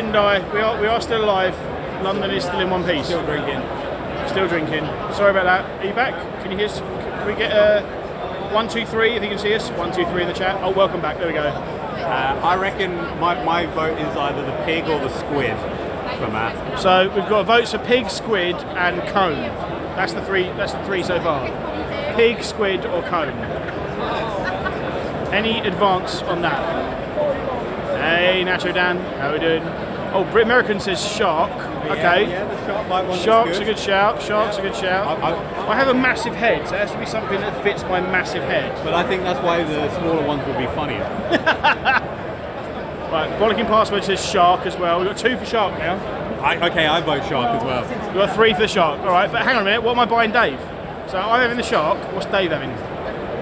didn't die. We are still alive. London is still in one piece. Still drinking. Still drinking. Sorry about that. Are you back? Can you hear us? Can we get 1, 2, 3 if you can see us? 1, 2, 3 in the chat. Oh, welcome back. There we go. I reckon my vote is either the pig or the squid for Matt. So we've got votes for pig, squid, and cone. That's the three. That's the three so far. Pig, squid, or cone. Any advance on that? Hey, Nacho Dan, how are we doing? Oh, Brit American says shark. Okay. Yeah, the shark bite one. Shark's a good shout. Shark's a good shout. I have a massive head, so it has to be something that fits my massive head. But I think that's why the smaller ones will be funnier. Right, Bollocking Password says shark as well. We've got 2 for shark now. Okay, I vote shark as well. We've got 3 for the shark. All right, but hang on a minute. What am I buying Dave? So I'm having the shark. What's Dave having?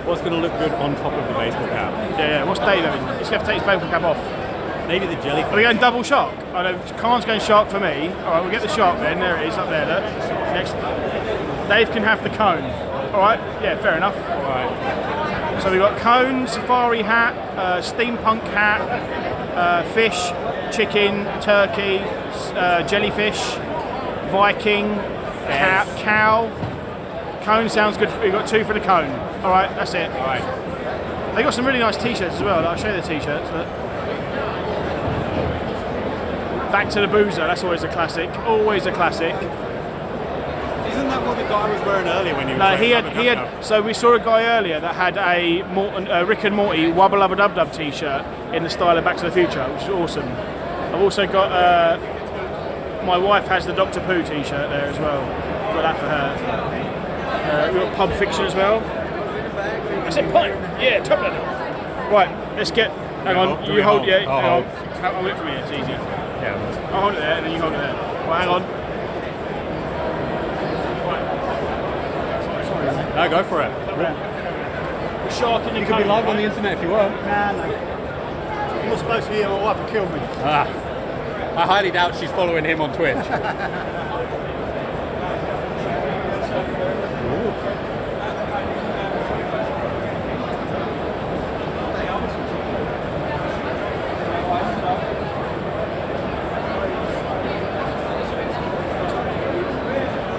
What's going to look good on top of the baseball cap? Yeah. What's Dave having? He's going to have to take his baseball cap off. Maybe the jellyfish. Are we going double shark? I know Khan's going shark for me. All right, we'll get the shark then. There it is, up there. Look. Next, Dave can have the cone. All right, yeah, fair enough. All right. So we've got cone, safari hat, steampunk hat, fish, chicken, turkey, jellyfish, Viking, cow. Cone sounds good. We've got 2 for the cone. All right, that's it. All right. They got some really nice t-shirts as well. I'll show you the t-shirts. Look. Back to the boozer, that's always a classic. Always a classic. Isn't that what the guy was wearing earlier when he was No, he had. So we saw a guy earlier that had a Rick and Morty Wubba Lubba Dub Dub t-shirt in the style of Back to the Future, which is awesome. I've also got. My wife has the Doctor Pooh t-shirt there as well. Got that for her. We've got Pub Fiction as well. I said pint. Yeah, top level. Right, let's get. Hang on. You hold. Yeah. Hang on. Hold it for me. It's easy. Yeah. I'll hold it there and then you hold it there. Right, hang on. No, go for it. The shark in the You could be live on the internet if you want. Nah, no. I'm not supposed to be here, my wife will kill me. I highly doubt she's following him on Twitch.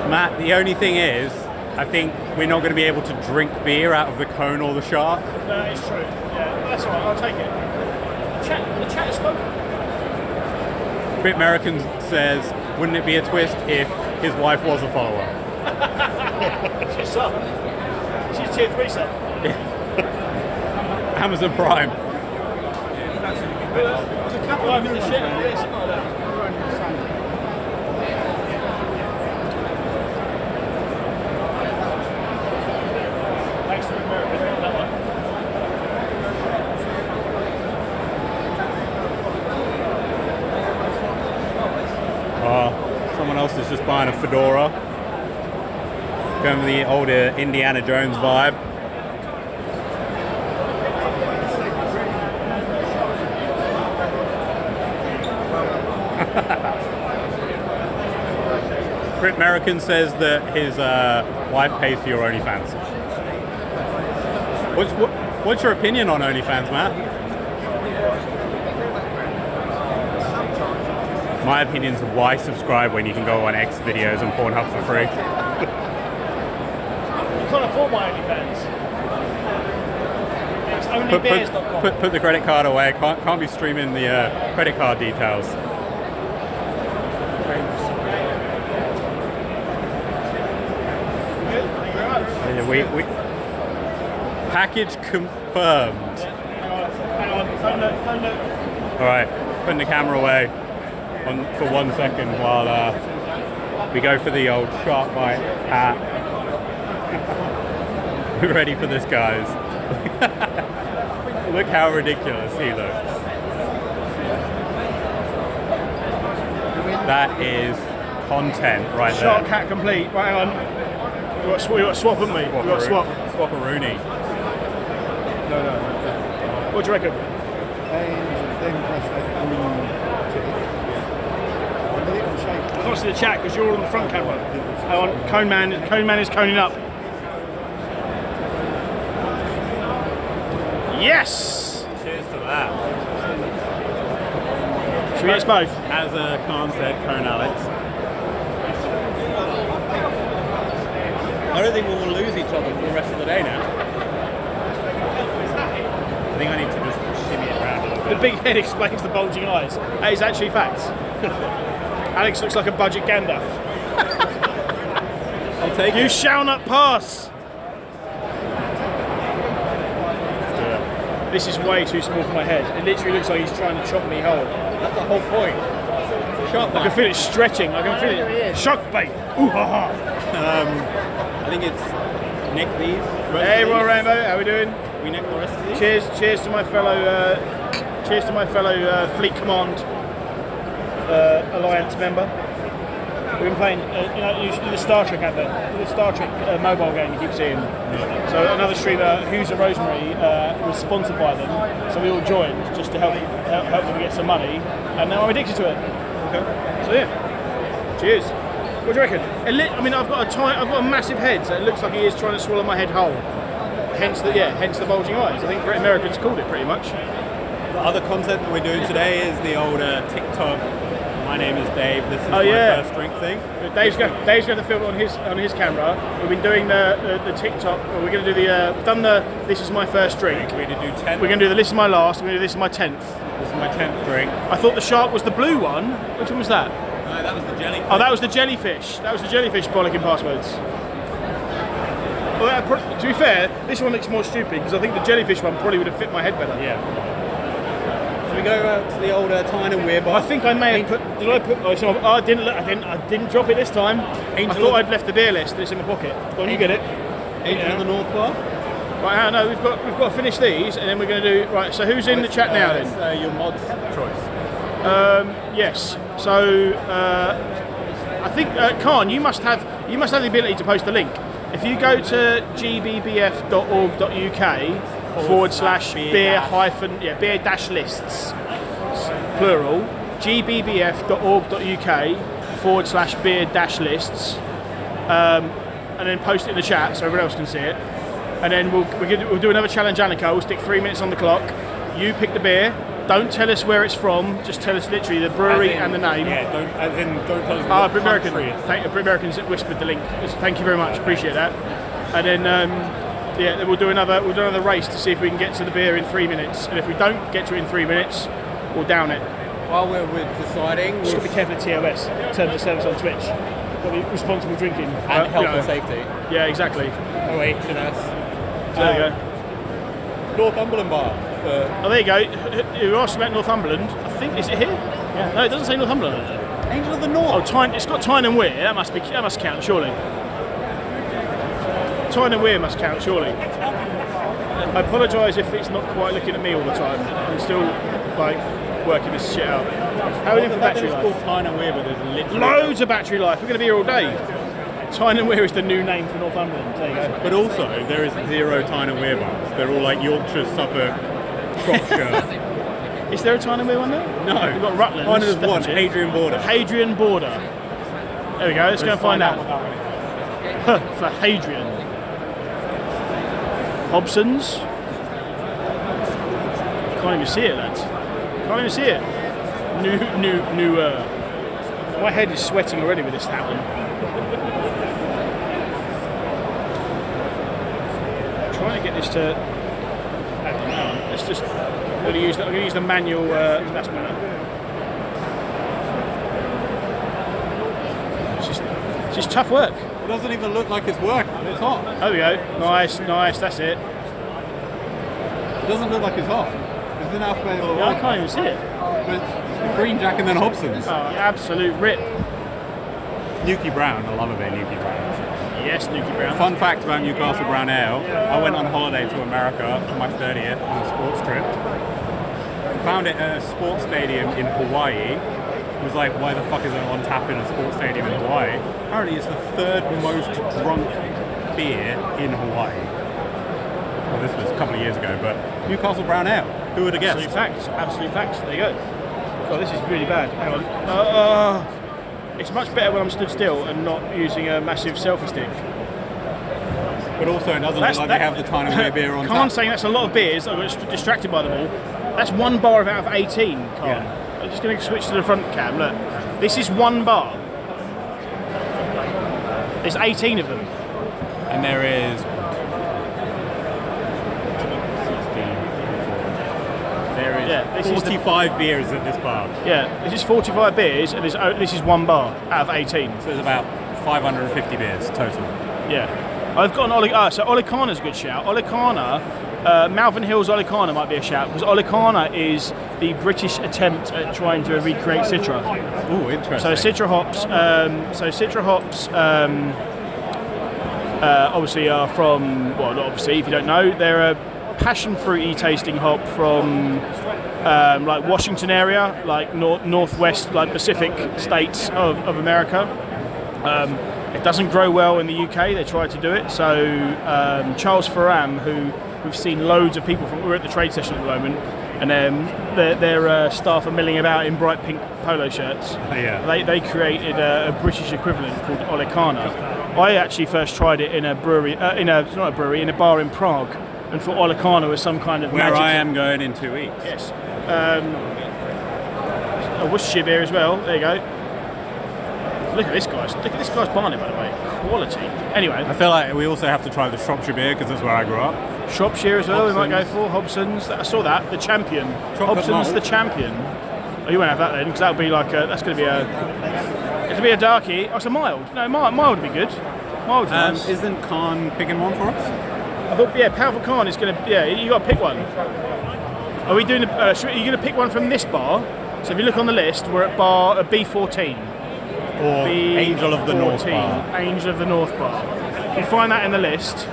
Matt, the only thing is, I think we're not going to be able to drink beer out of the cone or the shark. No, it's true. Yeah, that's all right. I'll take it. The chat is spoken. Brit American says, wouldn't it be a twist if his wife was a follower? She's sub. She's tier 3 sub. Amazon Prime. There's a couple over in the shit. Yeah, something like that. Thanks to American. That one. Someone else is just buying a fedora. Going with the older Indiana Jones vibe. Brit American says that his wife pays for your OnlyFans. What's your opinion on OnlyFans, Matt? My opinion is why subscribe when you can go on X videos and Pornhub for free. You can't afford my OnlyFans. It's onlybeers.com. Put the credit card away. Can't be streaming the credit card details. We package confirmed. Hang on. Don't look. All right, putting the camera away for 1 second while we go for the old shark bite hat. We're ready for this, guys. Look how ridiculous he looks. That is content right there. Shark hat complete. Right, hang on. We got swap, haven't we? We got swap. Swap-a-rooney. No. What do you reckon? And then press that green tick. And then it will shake. I can't see the chat because you're all on the front camera. Hang on. Cone man is coning up. Yes! Cheers to that. Should we get us both? As Khan said, Cone Alex. I don't think we'll lose each other for the rest of the day now. I think I need to just shimmy it around a little bit. The big head explains the bulging eyes. That is actually fact. Alex looks like a budget Gandalf. I'll take You it. shall not pass! This is way too small for my head. It literally looks like he's trying to chop me whole. That's the whole point. Shark I can feel it stretching. I can feel it. Shock bait. Ooh ha ha. I think it's nick these. Hey, Royal Rainbow, how we doing? We nick the rest of these. Cheers to my fellow, Fleet Command Alliance member. We've been playing, the Star Trek advert, the Star Trek mobile game you keep seeing. So another streamer, Hughes and Rosemary, was sponsored by them, so we all joined just to help them get some money, and now I'm addicted to it. Okay. So yeah, cheers. What do you reckon? I've got a massive head, so it looks like he is trying to swallow my head whole. Hence the bulging eyes. I think Brit Americans called it pretty much. The other content that we're doing today is the old TikTok. My name is Dave. This is my first drink thing. Dave's going to film it on his camera. We've been doing the TikTok. We're going to do we've done the this is my first drink. We're going to do 10. We're going to do the this is my last. We're going to do this is my 10th. This is my 10th drink. I thought the shark was the blue one. Which one was that? No, that was the jellyfish. Oh, that was the jellyfish. That was the jellyfish bollocking passwords. Well, to be fair, this one looks more stupid because I think the jellyfish one probably would have fit my head better. Yeah. Should we go out to the old Tyne and Weir bar? I think I may have put. Did I put? Oh, I didn't. I didn't drop it this time. I thought I'd left the beer list. It's in my pocket. Go on, you get it. Angel of the North bar. Right, no, we've got to finish these, and then we're going to do. Right, so who's in the chat now then? Your mod's choice. Yes. So I think Khan, you must have the ability to post the link. If you go to gbbf.org.uk/beer dash-lists plural gbbf.org.uk/beer dash-lists and then post it in the chat so everyone else can see it, and then we'll do another challenge. Annika, we'll stick 3 minutes on the clock. You pick the beer. Don't tell us where it's from. Just tell us literally the brewery and the name. Yeah, don't tell us what American. country. Brit Americans whispered the link. Thank you very much. Appreciate that. And then then we'll do another race to see if we can get to the beer in 3 minutes. And if we don't get to it in 3 minutes, we'll down it. While we're deciding, Just got to be careful of TOS in terms of service on Twitch. Got to be responsible drinking and health and safety. Yeah, exactly. OHS. There you go. Northumberland bar. Oh, there you go. You asked about Northumberland. I think, is it here? Yeah. No, it doesn't say Northumberland. Angel of the North. Oh, it's got Tyne and Weir. That must count, surely. Tyne and Weir must count, surely. I apologise if it's not quite looking at me all the time. I'm still working this shit out. How are we doing for battery life? It's called Tyne and Weir, but there's literally loads of battery life. We're going to be here all day. Tyne and Weir is the new name for Northumberland. There you go. But also, there is 0 Tyne and Weir bars. They're all like Yorkshire, Suffolk, Shropshire. Is there a Tyne and Weir one there? No. We've got Rutland. Mine is one, Hadrian Border. Hadrian Border. There we go, let's go and find out. What that one is. For Hadrian. Hobson's. Can't even see it, lads. Can't even see it. Newer. My head is sweating already with this happen. Trying to get this to. I don't know. Let's just. I'm going to use the manual. That's better. It's just tough work. It doesn't even look like it's working. It's off. There we go. Nice. That's it. It doesn't look like it's off. It's in alphabetical order. Yeah, I can't even see it. But Green Jack and then Hobson's. Oh, absolute rip. Nuki Brown. I love a bit of Nuki Brown. Yes, Nuki Brown. Fun fact about Newcastle Brown Ale, I went on holiday to America for my 30th on a sports trip. Found it at a sports stadium in Hawaii. Was like, why the fuck is it on tap in a sports stadium in Hawaii? Apparently it's the 3rd most drunk beer in Hawaii. Well, this was a couple of years ago, but Newcastle Brown Ale. Who would have guessed? Absolute facts. There you go. God, this is really bad. Hang on. It's much better when I'm stood still and not using a massive selfie stick. But also, it doesn't look like they have the Tyne and Weir beer on tap. Saying that's a lot of beers. I got distracted by them all. That's 1 bar out of 18, Carl. Yeah. I'm just going to switch to the front cam. Look, this is one bar. There's 18 of them. And there is 16. There is this 45 beers at this bar. Yeah, this is 45 beers, and this is one bar out of 18. So there's about 550 beers total. Yeah. I've got an so Olicana's a good shout. Olicana, Malvern Hills Olicana might be a shout, because Olicana is the British attempt at trying to recreate Citra. Oh, interesting. So Citra hops, obviously are from, well, not obviously, if you don't know, they're a passion fruity tasting hop from like Washington area, like northwest, like Pacific states of America. It doesn't grow well in the UK. They tried to do it. So Charles Ferram, who we've seen loads of people from, we're at the trade session at the moment, and their staff are milling about in bright pink polo shirts. Yeah. They created a British equivalent called Olicana. I actually first tried it in a brewery, in a bar in Prague, and thought Olicana was some kind of where magic. I am going in 2 weeks. Yes. A Worcestershire beer as well. There you go. Look at this guy's Barney, by the way. Quality. Anyway. I feel like we also have to try the Shropshire beer because that's where I grew up. Shropshire as well. Hobson's. We might go for Hobson's. I saw that. The champion. Chocolate Hobson's malt. the champion. Oh, you won't have that then, because that'll be like that's going to be a. It'll be a darkie. Oh, it's a mild. No, mild would be good. Mild. Nice. Isn't Khan picking one for us? I thought, Powerful Khan is going to. Yeah, you got to pick one. Are we doing? Are you going to pick one from this bar? So if you look on the list, we're at bar B14. Or Angel of the North bar. Angel of the North bar. You find that in the list.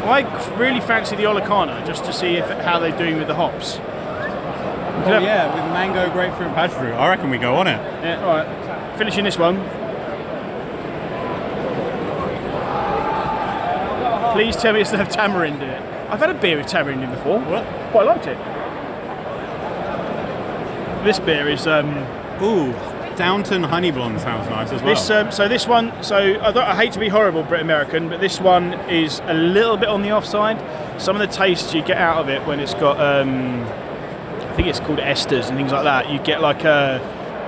I really fancy the Olicana just to see how they're doing with the hops. Oh yeah, with mango, grapefruit, and passion fruit. I reckon we go on it. Yeah, all right. Finishing this one. Please tell me it's have tamarind in it. I've had a beer with tamarind in before. What? Quite liked it. This beer is Ooh, Downton Honey Blonde sounds nice as well. this one. I hate to be horrible, Brit American, but this one is a little bit on the offside. Some of the tastes you get out of it when it's got, I think it's called esters and things like that. You get like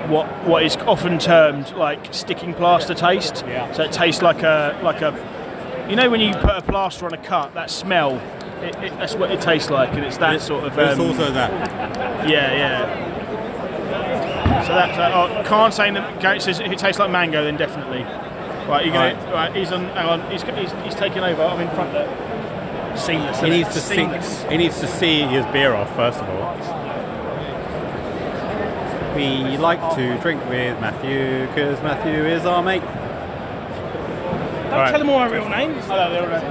what is often termed like sticking plaster taste. Yeah. So it tastes like a. You know when you put a plaster on a cut, that smell. That's what it tastes like, and it's that sort of. It's also that. Yeah. So can't say that. It says if it tastes like mango, then definitely. Right, you're gonna. Right, he's on. Hang on. He's taking over. I'm in front there. Seamless. He needs to see his beer off first of all. We like to drink with Matthew because Matthew is our mate. Don't tell them all our real names. Oh, no, they're all right.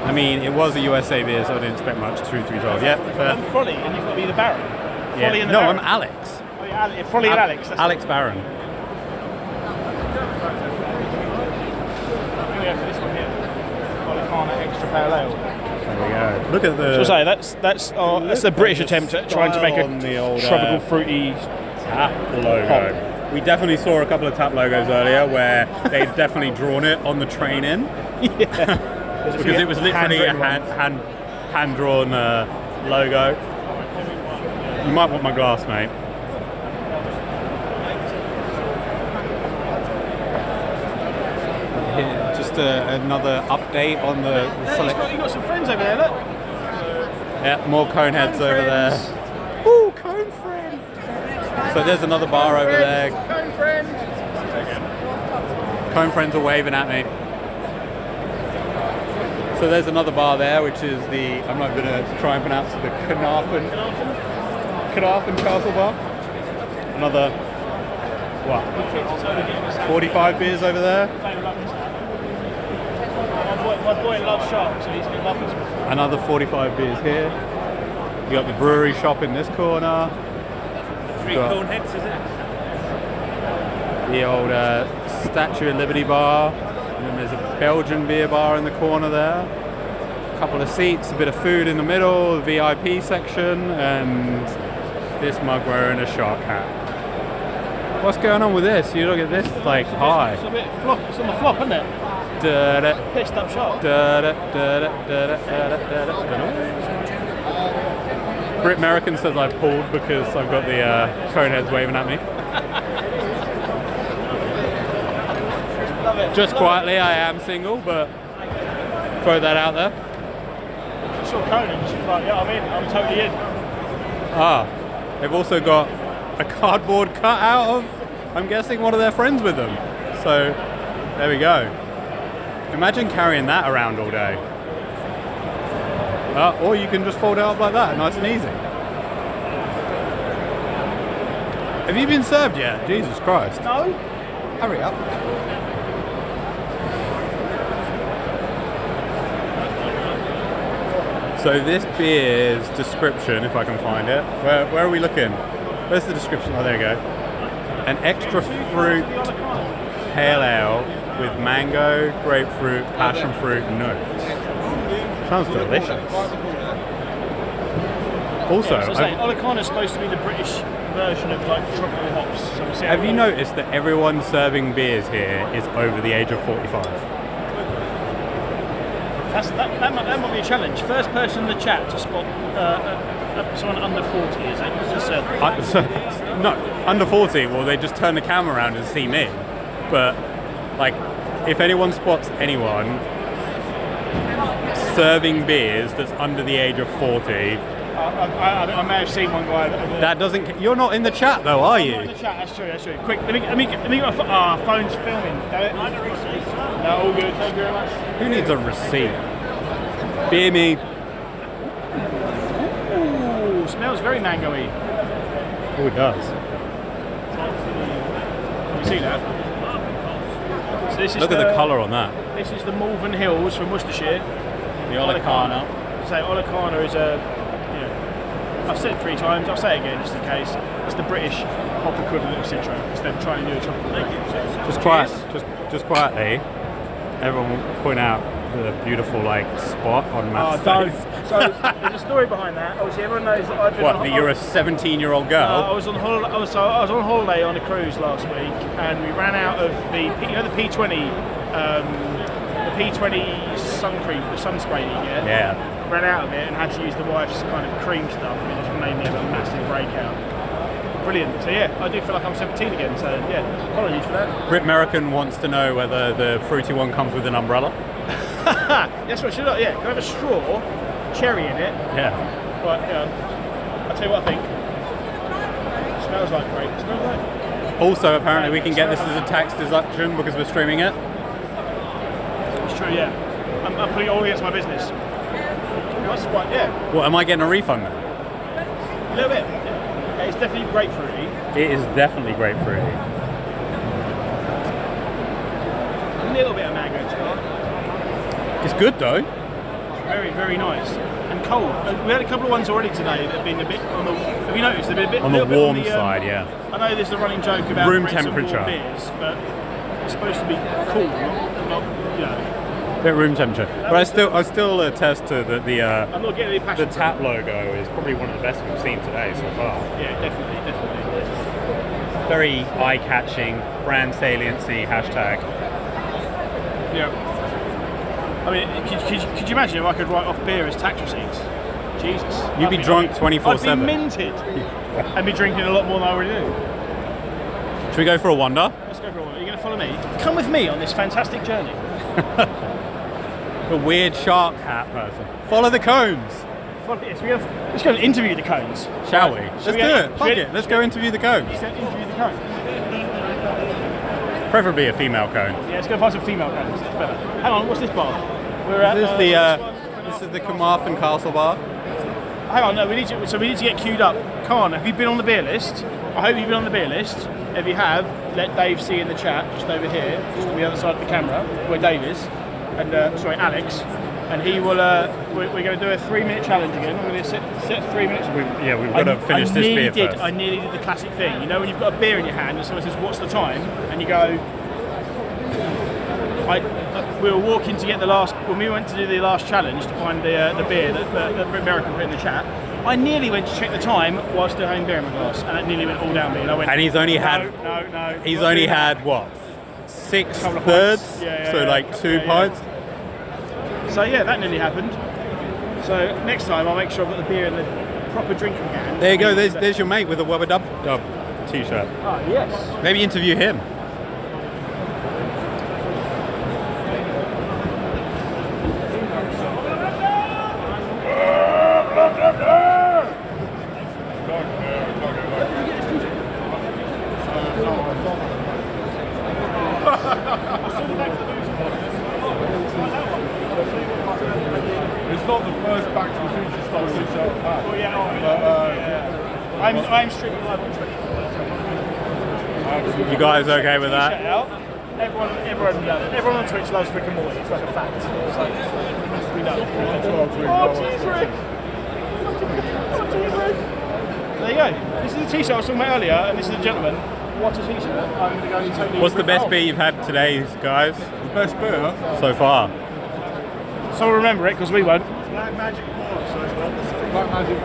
I mean, it was a USA beer, so I didn't expect much. Truth be told, yeah. I'm Frolly, and you've got to be the Baron. Yeah. Frolly and the No, Baron. I'm Alex. Oh, yeah, Frolly and Alex. That's Alex Baron. I'm going to go for this one here. Olicana Extra Pale Ale. There we go. Look at the. So say that's the British attempt at trying to make a on the old, tropical fruity tap logo. We definitely saw a couple of tap logos earlier where they'd definitely drawn it on the train in. Yeah. Because it was literally a hand-drawn logo. You might want my glass, mate. Here, just another update on the select. You got some friends over there, look. Yeah, more cone heads over there. Ooh, cone friend. So there's another bar over there. Cone friend. Cone friends are waving at me. So there's another bar there, which is I'm not going to try and pronounce the Carnarvon Castle Bar. Another, 45 beers over there. My boy loves sharks, so he's going to love this one. Another 45 beers here. You got the brewery shop in this corner. Three cone heads, is it? The old Statue of Liberty bar. And then there's a Belgian beer bar in the corner there. A couple of seats, a bit of food in the middle, the VIP section, and this mug wearing a shark hat. What's going on with this? You look at this, like, high. It's a bit flop. It's on the flop, isn't it? Pissed up shark. Brit American says I've pulled because I've got the cone heads waving at me. Love it. Just quietly, I am single, but throw that out there. I saw Conan just was like, yeah, I'm in. I'm totally in. Ah, they've also got a cardboard cutout of, I'm guessing, one of their friends with them. So, there we go. Imagine carrying that around all day. Or you can just fold it up like that, nice and easy. Have you been served yet? Jesus Christ. No. Hurry up. So this beer's description, if I can find it, where are we looking? Where's the description? Oh, there you go. An extra fruit pale ale with mango, grapefruit, passion fruit notes. Sounds delicious. Also, Olicana is supposed to be the British version of like tropical hops. So have you noticed that everyone serving beers here is over the age of 45? That might be a challenge. First person in the chat to spot someone under 40, is it? No, under 40, well, they just turn the camera around and see me. But, like, if anyone spots anyone serving beers that's under the age of 40, I may have seen one guy. That doesn't. You're not in the chat though, are you? I'm not in the chat. That's true. Quick, let me get my phone's filming. No, all good. Thank you very much. Who needs a receipt? Beer me. Ooh, smells very mango-y. Oh, it does. You see that? So this is Look at the colour on that. This is the Malvern Hills from Worcestershire. The Olicana. So Olicana is a. I've said it 3 times, I'll say it again just in case. It's the British hop equivalent of Citro. It's them trying to do a chocolate. Just quietly, everyone will point out the beautiful spot on Matt's face. So there's a story behind that. Obviously, everyone knows that I've been. What? That you're a 17-year-old girl? I was on holiday. I was on holiday on a cruise last week, and we ran out of the the P20, the P20 sun cream, the sun spray that you get. Yeah. Ran out of it and had to use the wife's kind of cream stuff, and it just made me have a massive breakout. Brilliant. So yeah, I do feel like I'm 17 again. So yeah, apologies for that. Brit American wants to know whether the fruity one comes with an umbrella. Yes, what should I? Yeah, can I have a straw, cherry in it? Yeah. But I'll tell you what I think. It smells like grape. It smells like. Also, apparently, we can get this as a tax deduction because we're streaming it. It's true. Yeah, I'm putting it all against my business. That's quite, yeah. Well, am I getting a refund then? A little bit. Yeah. It's definitely grapefruity. It is definitely grapefruity. A little bit of mango to it. It's good though. Very, very nice. And cold. We had a couple of ones already today that have been a bit on the. Have you noticed? They've been a bit on the warm bit side, yeah. I know there's a running joke about room drinks temperature and warm beers, but it's supposed to be cool, not bit room temperature. But I still attest to that I'm not getting any the passion. tap logo is probably one of the best we've seen today so far. Yeah, definitely. Very eye-catching, brand saliency hashtag. Yeah. I mean, could you imagine if I could write off beer as tax receipts? Jesus. You'd be drunk 24/7. I'd be minted. I'd be drinking a lot more than I already do. Should we go for a wander? Let's go for a wander. Are you going to follow me? Come with me on this fantastic journey. The weird shark hat person. Follow the cones. Let's go and interview the cones. Shall we? Let's do it. Fuck it. Let's go interview the cones. Interview the cones. Preferably a female cone. Yeah, let's go find some female cones. It's better. Hang on, what's this bar? We're at. This is the Carmarthen Castle bar. Hang on, no, we need to get queued up. Khan, have you been on the beer list? I hope you've been on the beer list. If you have, let Dave see in the chat, just over here, just on the other side of the camera, where Dave is, and Alex, and he will. We're going to do a 3-minute challenge again. I'm going to set 3 minutes. We've got to finish this beer first. I nearly did the classic thing. You know, when you've got a beer in your hand and someone says, "What's the time?" and you go. We were walking to get the last. When we went to do the last challenge to find the beer that American put in the chat, I nearly went to check the time while still having beer in my glass, and it nearly went all down me. And I went. And he's only had. No. He's only had what? 6 thirds. Yeah, so like 2 pints. So yeah, that nearly happened. So next time I'll make sure I've got the beer in the proper drinking hand. There you go. There's your mate with a Wubba Dub Dub t-shirt. Oh, yes. Maybe interview him. It's not the first Back to the Future style t-shirt I've had. Oh, yeah. I'm strictly live on Twitch. You guys okay with Check that? it out. Everyone on Twitch loves Rick and Morty. It's like a fact. It's like, we know. Oh, cheers, Rick! There you go. This is the t-shirt I was talking about earlier, and this is the gentleman. What a t-shirt. I'm going to go and totally... What's the best beer you've had today, guys? The best beer? So far? So we'll remember it, because we won't. Black Magic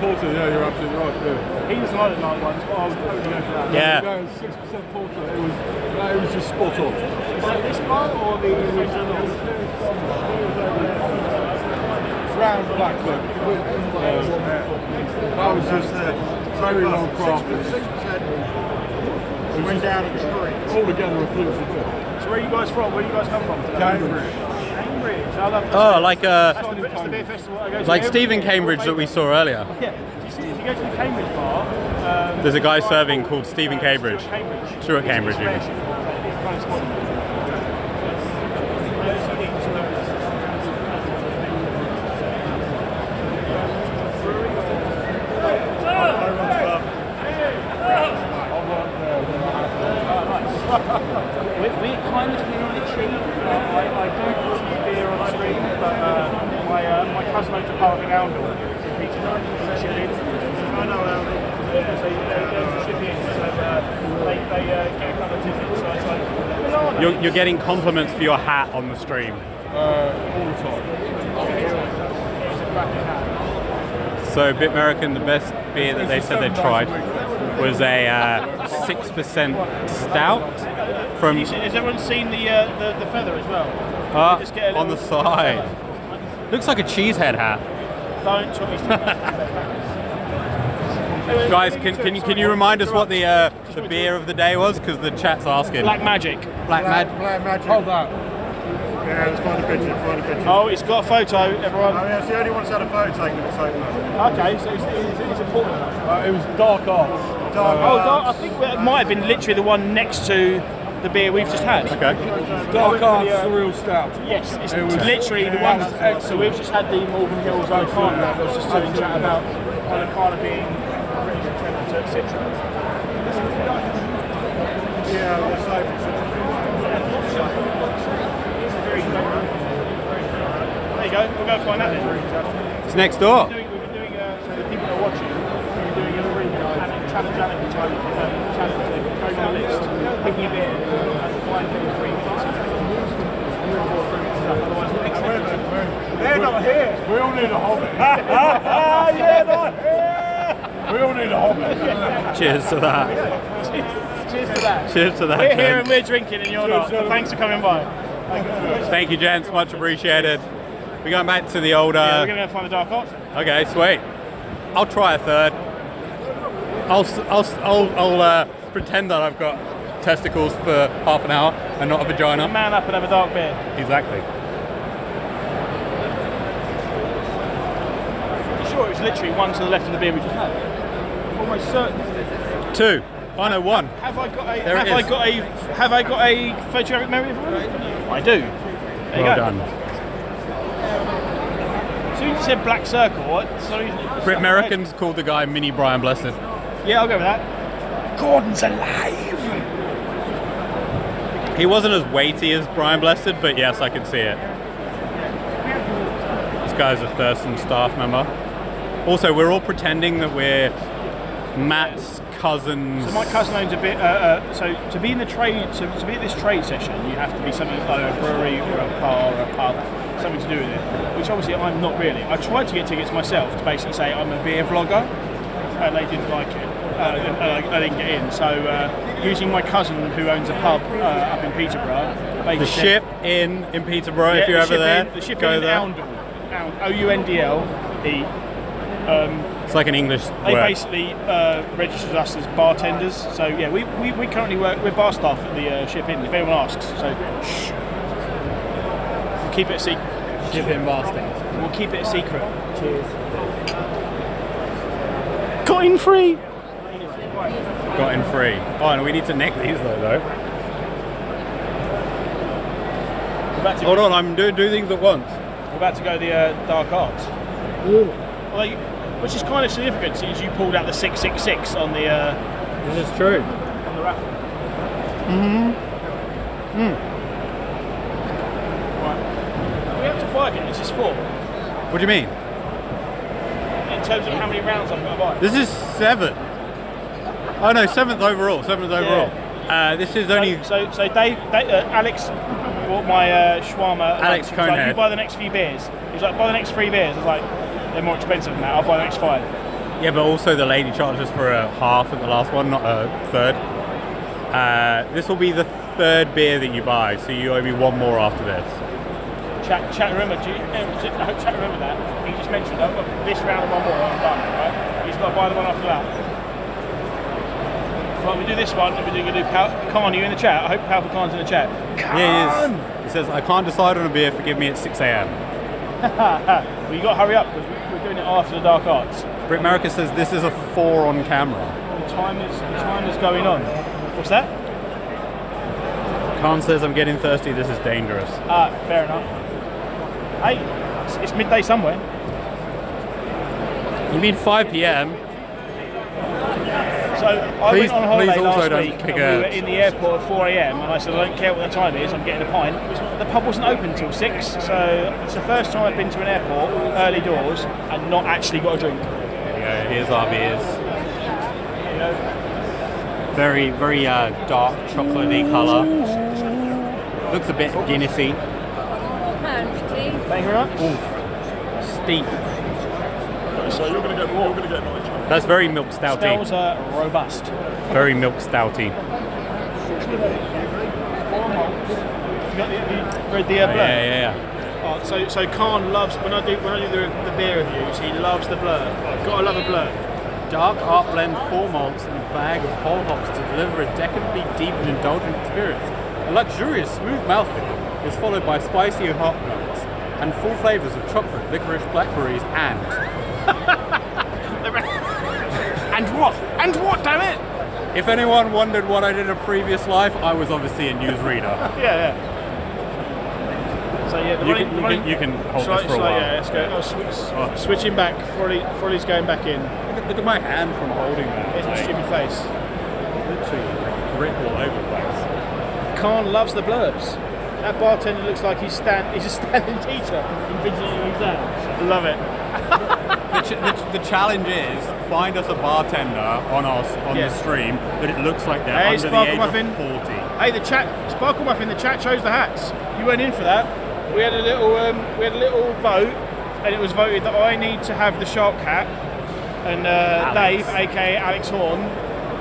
Porter, yeah, you're absolutely right. Yeah. He was the night ones, but I would totally go for that. Yeah. No, 6% porter. It was just spot on. Is that this one or the original? Round black look. That was just very well crafted. 6%. We went down in the street. All together a beautiful beer. So where are you guys from? Where do you guys come from today? Cambridge. Cambridge. I love Oh, like that's the beer festival I go to like every Stephen year. Cambridge that we saw earlier. Yeah. If you go to the Cambridge bar, There's a guy serving called Stephen Cambridge. Stuart Cambridge, even. We're kind of here on the tree. I don't drink beer on the street, but my cousin owns a pub in Oundle. I know Oundle. So they ship in, so they get a couple of tickets. So it's like, You're getting compliments for your hat on the stream. All the time. it's a cracking hat. So, Bit American, the best beer that they said they tried was a 6% stout from Has everyone seen the feather as well? Just get a on the little- side. Looks like a cheesehead hat. Don't talk me Guys, can you remind us what the beer of the day was? Because the chat's asking. Black Magic. Black Magic. Black Magic. Hold that. Yeah, let's find a picture, Oh, it's got a photo, everyone. Oh, yeah, it's the only one that's had a photo taken at the same time. Okay, so it's important enough. It was Dark Arts. I think it might have been literally the one next to the beer we've just had. Okay. Dark Arts Surreal Stout. Yes, it's It was- literally the one. was excellent. So we've just had the Malvern Hills O'Connor that was just doing chat about O'Connor being British attendant to Citra. Yeah, the same. There you go, we'll go find out then. It's next door. We've been doing, so the people that are watching, we've been doing a free challenge, going on a list, picking a bit and finding free They're not here. We all need a hobbit. Yeah, not here! We all need a hobbit. Cheers to that. Cheers to that. Cheers to that. We're here gents. and we're drinking and you're not. So thanks for coming by. Thank you, gents. Much appreciated. We're going back to the old. We're going to go find the Dark Arts. Okay, sweet. I'll try a third. I'll pretend that I've got testicles for half an hour and not a vagina. Man up and have a dark beer. Exactly. Sure, it's literally one to the left of the beer we just had. Almost certain. 2. Oh no, 1. Have I got a? There it is. Have I got a photographic memory of it? I do. There you Well go. done. As soon as you said black circle, what? Sorry. Brit Americans called the guy Mini Brian Blessed. Yeah, I'll go with that. Gordon's alive. He wasn't as weighty as Brian Blessed, but yes, I can see it. This guy's a Thurston staff member. Also, we're all pretending that we're Matt's cousins. So my cousin owns a bit. So to be in the trade, to be at this trade session, you have to be something like a brewery or a bar or a pub, something to do with it. Which obviously I'm not really. I tried to get tickets myself to basically say I'm a beer vlogger, and they didn't like it. I didn't get in. So using my cousin who ons a pub up in Peterborough. The ship in Peterborough, if you're ever there, the ship go in there. Oundle, Oundle, It's like an English They word. basically registered us as bartenders. So yeah, we currently work. We're bar staff at the Ship Inn. If anyone asks, so shh. We'll keep it a secret. Ship in Boston. We'll keep it a secret. Cheers. Got in free. Got in free. Oh, and we need to nick these though. We're about to, Hold on, I'm doing things at once. we're about to go the dark arts. Well, which is kind of significant since you pulled out the 666 on the This is true. on the raffle. Right. Are we up to 5 yet? This is 4. What do you mean? In terms of how many rounds I've got to buy. This is 7. Oh no, 7th overall. 7th overall. This is only. So Dave Alex bought my shawarma. Alex He was like, Conehead. you buy the next few beers. He was like, buy the next 3 beers. I was like, they're more expensive than that. I'll buy the next 5. Yeah, but also the lady charged us for a half at the last one, not a third. This will be the 3rd beer that you buy, so you owe me 1 more after this. Chat, remember? I hope chat remember that. He just mentioned this round and 1 more. I'm done. Right? He's got to buy the one after that. Right, we do this one, and we're going to do Khan. Are you in the chat? I hope Powerful Khan's in the chat. Khan! Yeah, he is. He says, I can't decide on a beer, forgive me, at 6 a.m. Well, you got to hurry up because we're doing it after the dark arts. Brit America says this is a 4 on camera. The time is going on. What's that? Khan says, I'm getting thirsty, this is dangerous. Fair enough. Hey, it's midday somewhere. You mean 5 p.m.? So I Please- went on holiday please also last don't week pick and we a- were in the airport at 4 a.m. and I said I don't care what the time is, I'm getting a pint. The pub wasn't open till 6, so it's the first time I've been to an airport early doors and not actually got a drink. There you go, here's our beers. You know? Very, very dark chocolatey colour. Looks a bit Guinnessy. Thank you very much. Steep. So you're going to go for what? We're going to go for That's very milk stouty. Smells robust. Very milk stouty. You read the blur? Yeah. So Khan loves when I do the beer reviews. He loves the blur. Gotta love a blur. Dark art blend 4 malts and a bag of whole hops to deliver a decadently deep and indulgent experience. A luxurious, smooth mouthfeel is followed by spicy hot notes and full flavours of chocolate, licorice, blackberries, and And what? Damn it! if anyone wondered what I did in a previous life, I was obviously a newsreader. Yeah. So yeah, You can hold this for a while. Yeah, let's go. Switching back. Froley's going back in. Look at my hand from holding that. Here's my Like, stupid face. literally grip all over the place. Khan loves the blurbs. That bartender looks like he's a standing teacher invigilating exams. Love it. The challenge is find us a bartender on Yeah. the stream that it looks like they're Hey, under the Sparkle age Muffin. of 40. Hey, the chat, Sparkle Muffin, the chat chose the hats. You weren't in for that. We had a little vote, and it was voted that I need to have the shark hat, and Dave, aka Alex Horn,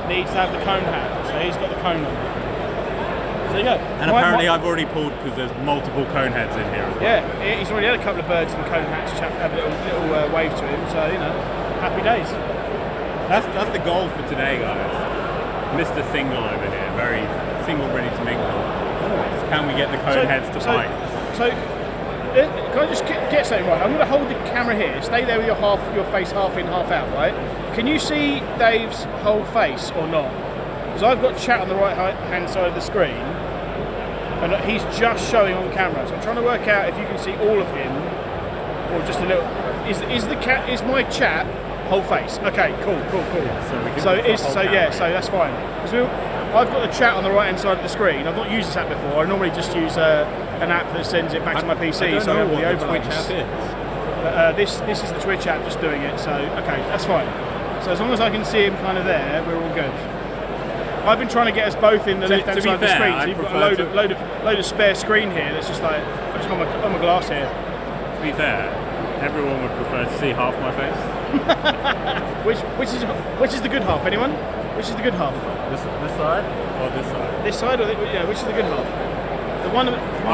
needs to have the cone hat. So he's got the cone on. So there you go. And apparently I've already pulled because there's multiple cone heads in here as well. Yeah, he's already had a couple of birds in cone hats have a little wave to him. So happy days. That's the goal for today, guys. Mr. Single over here, very single, ready to mingle. Can we get the cone heads to bite? So, can I just get something right? I'm going to hold the camera here. Stay there with your face half in, half out, right? Can you see Dave's whole face or not? Because I've got chat on the right hand side of the screen, and he's just showing on camera. So I'm trying to work out if you can see all of him, or just a little. Is my chat whole face? Okay, cool. So that's fine. Because I've got the chat on the right hand side of the screen. I've not used this app before. I normally just use an app that sends it back to my PC. I don't so I know have all what the the Twitch overlays. app is. But this is the Twitch app just doing it. So okay, that's fine. So as long as I can see him kind of there, we're all good. I've been trying to get us both in the left hand to be side of the fair, screen. I So you've got a prefer load of spare screen here. That's just like I just got my glass here. To be fair, everyone would prefer to see half my face. Which is the good half? Anyone? Which is the good half? This side or this side? This side or which is the good half? The one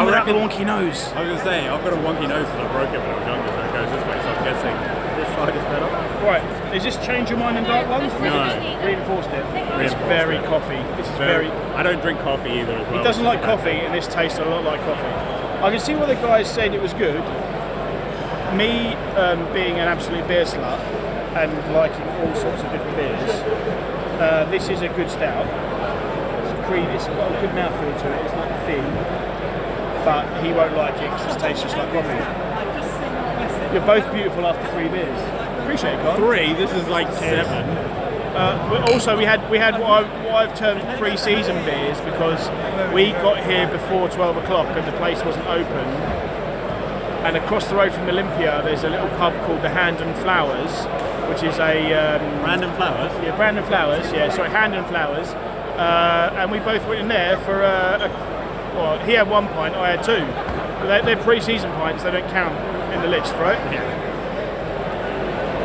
without the wonky nose. I was going to say, I've got a wonky nose because I broke it when I was younger, so it goes this way, so I'm guessing this side. side is better. Right, is this change your mind in dark ones? No. Reinforced it. It's Reinforced very it. coffee. This is very. I don't drink coffee either as well. He doesn't like coffee, and this tastes a lot like coffee. I can see why the guys said it was good. Me being an absolute beer slut and liking all sorts of different beers, this is a good stout. It's got a good mouthfeel to it. It's not thin, but he won't like it because it tastes just like coffee. You're both beautiful after 3 beers. Appreciate it, Carl. 3. This is like 7. But also we had what I've termed pre-season beers because we got here before 12 o'clock and the place wasn't open. And across the road from Olympia, there's a little pub called the Hand and Flowers, which is a Random flowers. Yeah, Brandon Flowers. Yeah, sorry, Hand and Flowers. And we both went in there for well, he had 1 pint, I had 2. But they're pre-season pints; they don't count in the list, right? Yeah.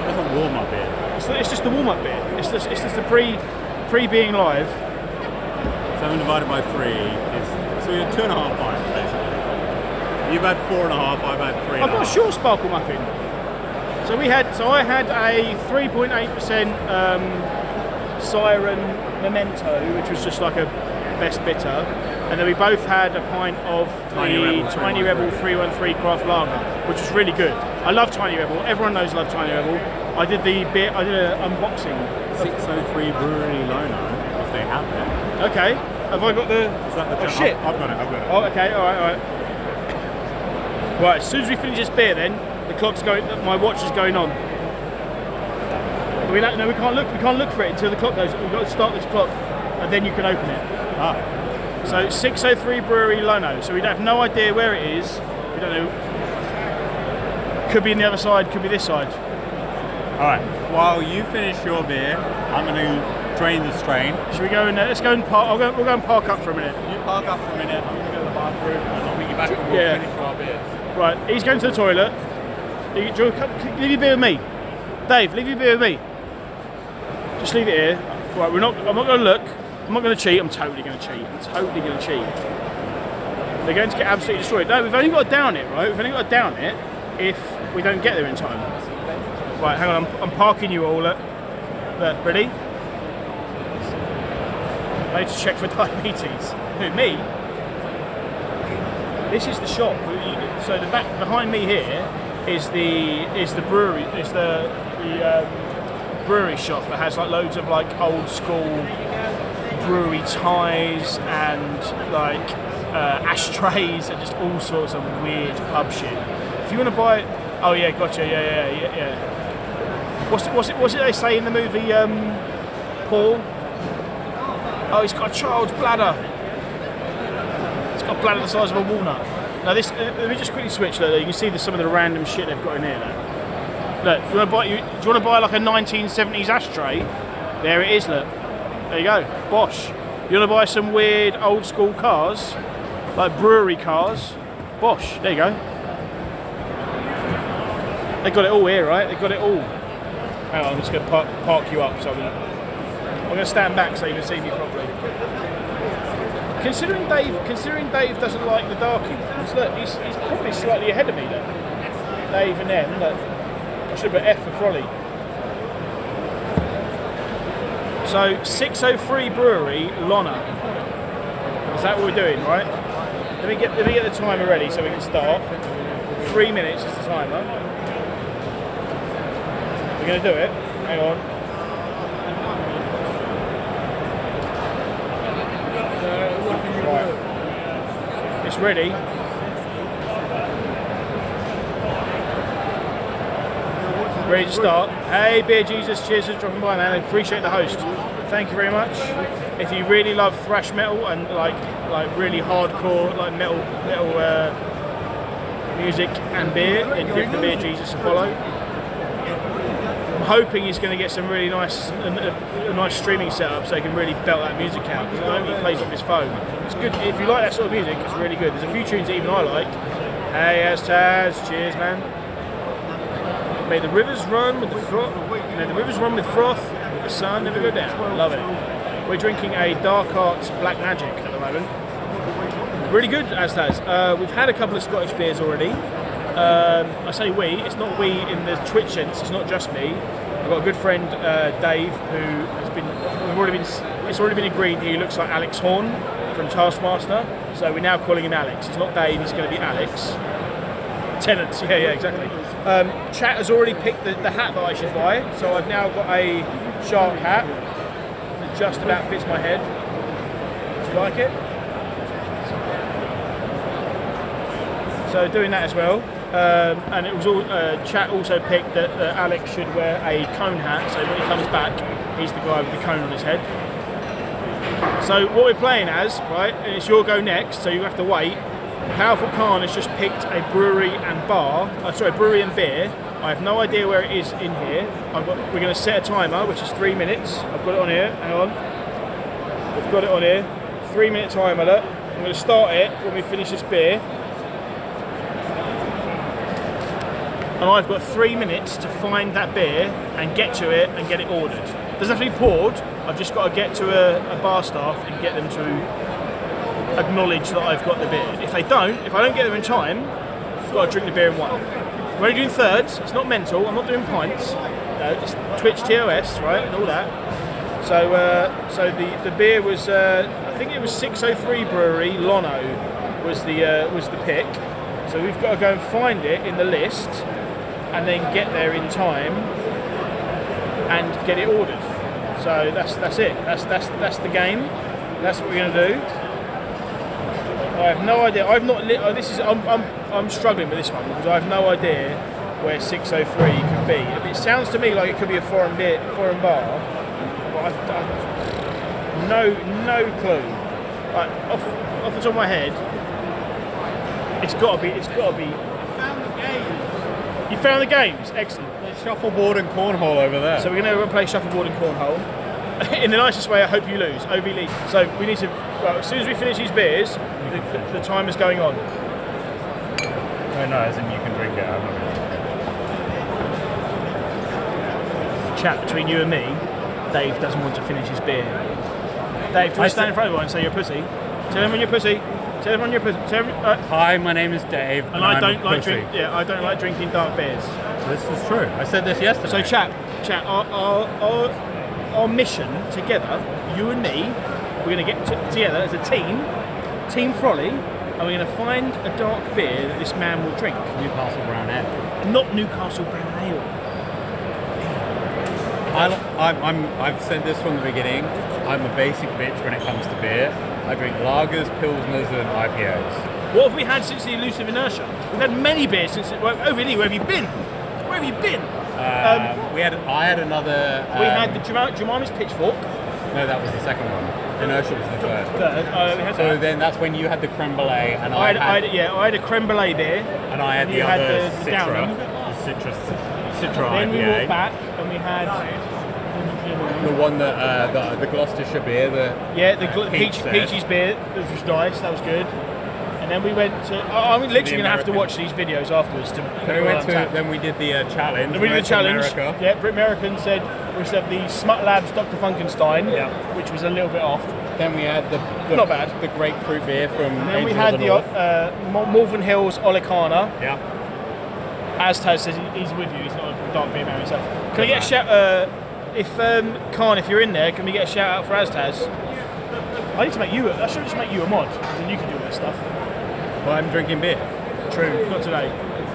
That's a warm-up beer. It's just the warm-up beer. It's just the pre being live. 7 divided by 3 is so we had 2.5 pints basically. You've had 4.5. I've had 3.5. I've got a short sparkle muffin. So I had a 3.8% Siren Memento, which was just like a best bitter, and then we both had a pint of Tiny Rebel 313 craft lager, which was really good. I love Tiny Rebel. Everyone knows I love Tiny Rebel. I did an unboxing. 603 Brewery Lono, if they have it. Okay. Have I got the? Is that the Oh shit! I've got it. Oh, okay. All right. Right. As soon as we finish this beer, then the clock's going. My watch is going on. We can't look. We can't look for it until the clock goes. We've got to start this clock, and then you can open it. Ah. So 603 Brewery Lono. So we have no idea where it is. We don't know. Could be on the other side. Could be this side. All right. While you finish your beer, I'm going to drain the strain. Should we go in there? Let's go and park. We'll go and park up for a minute. You park up for a minute. I'm going to go to the bathroom and I'll meet you back and we'll finish our beers. Right. He's going to the toilet. Leave your beer with me. Dave, leave your beer with me. Just leave it here. Right. I'm not going to look. I'm not going to cheat. I'm totally going to cheat. They're going to get absolutely destroyed. No, we've only got to down it, right? We've only got to down it if we don't get there in time. Right, hang on. I'm parking you all. Look, ready? I need to check for diabetes. Who, me? This is the shop. So the back behind me here is the brewery. It's the brewery shop that has like loads of like old school brewery ties and like ashtrays and just all sorts of weird pub shit. If you want to buy it, oh yeah, gotcha, yeah. What's it they say in the movie, Paul? Oh, he's got a child's bladder. It's got a bladder the size of a walnut. Now this, let me just quickly switch. Look, you can see some of the random shit they've got in here. Look, do you want to buy like a 1970s ashtray? There it is. Look, there you go. Bosch. You want to buy some weird old school cars, like brewery cars? Bosch. There you go. They got it all here, right? They got it all. Hang on, I'm just going to park you up. So I'm going to stand back so you can see me properly. Considering Dave doesn't like the darkie ones, look, he's probably slightly ahead of me there. Dave and them, look. I should put F for Frolly. So 603 Brewery, Lona. Is that what we're doing, right? Let me get the timer ready so we can start. 3 minutes is the timer. We're going to do it. Hang on. Right. It's ready. Ready to start. Hey, Beer Jesus, cheers for dropping by, man. I appreciate the host. Thank you very much. If you really love thrash metal and like really hardcore like metal music and beer, then give the Beer Jesus a follow. I'm hoping he's going to get some really nice a nice streaming setup so he can really belt that music out, because at the moment he plays on his phone. It's good if you like that sort of music. It's really good. There's a few tunes that even I like. Hey, Taz, cheers, man. May the rivers run with froth. May the rivers run with froth. May the sun never go down. Love it. We're drinking a Dark Arts Black Magic at the moment. Really good, Astaz. We've had a couple of Scottish beers already. I say we, it's not we in the Twitch sense, it's not just me. I've got a good friend, Dave, who has been, it's already been agreed he looks like Alex Horn from Taskmaster, so we're now calling him Alex. It's not Dave, it's going to be Alex. Tenants, yeah, exactly. Chat has already picked the hat that I should buy, so I've now got a shark hat that just about fits my head. Do you like it? So doing that as well. And it was all chat also picked that Alex should wear a cone hat, so when he comes back he's the guy with the cone on his head. So what we're playing as, right, and it's your go next, so you have to wait. Powerful Khan has just picked a brewery and brewery and beer. I have no idea where it is in here. We're going to set a timer, which is 3 minutes. I've got it on here, hang on. We've got it on here, 3 minute timer. Look. I'm going to start it when we finish this beer. And I've got 3 minutes to find that beer and get to it and get it ordered. It doesn't have to be poured, I've just got to get to a bar staff and get them to acknowledge that I've got the beer. If I don't get them in time, I've got to drink the beer in one. We're only doing thirds, it's not mental, I'm not doing pints. No, just Twitch TOS, right, and all that. So the beer was, I think it was 603 Brewery, Lono was the pick. So we've got to go and find it in the list and then get there in time and get it ordered. So that's it. That's the game. That's what we're going to do. I have no idea. I've not. I'm struggling with this one because I have no idea where 603 could be. It sounds to me like it could be a foreign bar, but I've no clue. Like, off the top of my head, it's got to be. Found the game. You found the games. Excellent. There's shuffleboard and cornhole over there. So we're going to play shuffleboard and cornhole. In the nicest way, I hope you lose. OV League. So we need to. Well, as soon as we finish these beers, the time is going on. Oh no, as in you can drink it. I'm not gonna... Chat between you and me. Dave doesn't want to finish his beer. Dave, do you stand in front of everyone and say you're a pussy? Tell everyone you're a pussy. Tell everyone you're a pussy. Hi, my name is Dave. And I don't like I don't like drinking dark beers. This is true. I said this yesterday. So chat. Our mission together, you and me, we're going to get together as a team Frolly, and we're going to find a dark beer that this man will drink. Newcastle Brown Ale. Not Newcastle Brown Ale. I've said this from the beginning. I'm a basic bitch when it comes to beer. I drink lagers, pilsners, and IPAs. What have we had since the elusive inertia? We've had many beers since. Where have you been? Where have you been? I had another. We had the Jemima's Pitchfork. No, that was the second one. Inertia was the third. We had So that. then that's when you had the creme brulee, and I had a creme brulee beer. and I had and the you other had the Citra, Downham. the Citra Then we IPA. walked back and we had The one that the Gloucestershire beer, the Peachy's beer, which was nice. That was good. And then we went to. I'm literally going to have to watch these videos afterwards to. Then we did the challenge. Then we did the challenge. America. Yeah, Brit American said we said the Smut Labs Dr. Funkenstein, which was a little bit off. Then we had the not bad. The grapefruit beer from. Then we Angel had of the North. Malvern Hills Olicana. Yeah. Aztaz says he's with you. He's not a dark beer man himself. Can I get a shout? If Khan, if you're in there, can we get a shout out for Aztaz? I need to make you. I should just make you a mod, then you can do all this stuff. Well, I'm drinking beer. True, not today.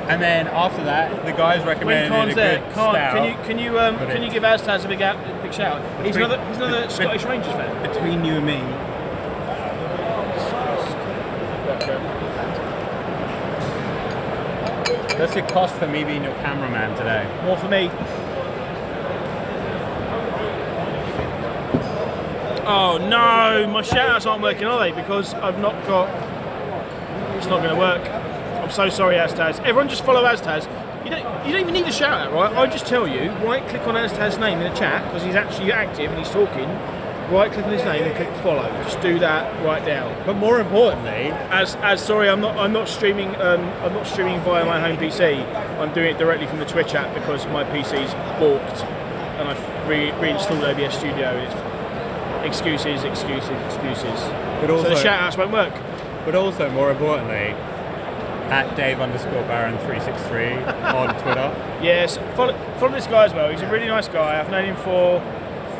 And then after that, the guys When recommended Khan's a there, good Khan, stout. can you give Aztaz a big shout? He's another Scottish Rangers fan. Between you and me, that's the cost for me being your cameraman today. More for me. Oh no, my shout-outs aren't working, are they? Because I've not got... It's not going to work. I'm so sorry, Aztaz. Everyone just follow Aztaz. You don't even need a shout-out, right? I just tell you, right-click on Aztaz's name in the chat, because he's actually active and he's talking. Right-click on his name and click follow. Just do that right now. But more importantly, Sorry, I'm not streaming. I'm not streaming via my home PC. I'm doing it directly from the Twitch app because my PC's balked, and I've reinstalled OBS Studio. And it's excuses. But also, so the shout-outs won't work. But also, more importantly, At Dave_Baron363 on Twitter. Yes, follow this guy as well. He's a really nice guy. I've known him for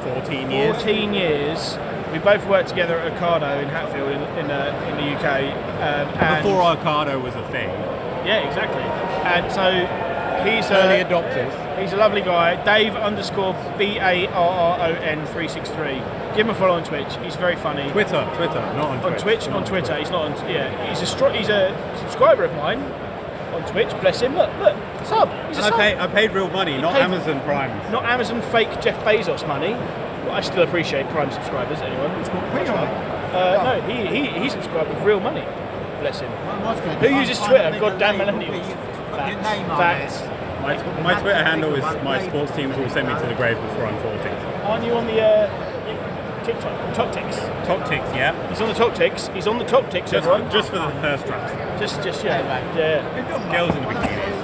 14 years. 14 years. We both worked together at Ocado in Hatfield in the UK. And Before Ocado was a thing. yeah, exactly. And so he's Early adopters. He's a lovely guy. Dave_BARRON363. Give him a follow on Twitch. He's very funny. Twitter, not on Twitch. On Twitter. He's not on. Yeah, he's a subscriber of mine on Twitch. Bless him. Look, sub. He's a sub. I paid real money, not paid- Amazon Prime. Not Amazon fake Jeff Bezos money. Well, I still appreciate Prime subscribers. Anyone? It's called no, he subscribed with real money. Bless him. Who uses Twitter? Goddamn millennials. Facts. My Twitter handle is my sports teams will send me to the grave before I'm 40. Aren't you on the TikTok? Toctics. Toctics, yeah. He's on the Toctics. He's on the Toctics, everyone. Just for the thirst traps. Just yeah. Girls in bikinis.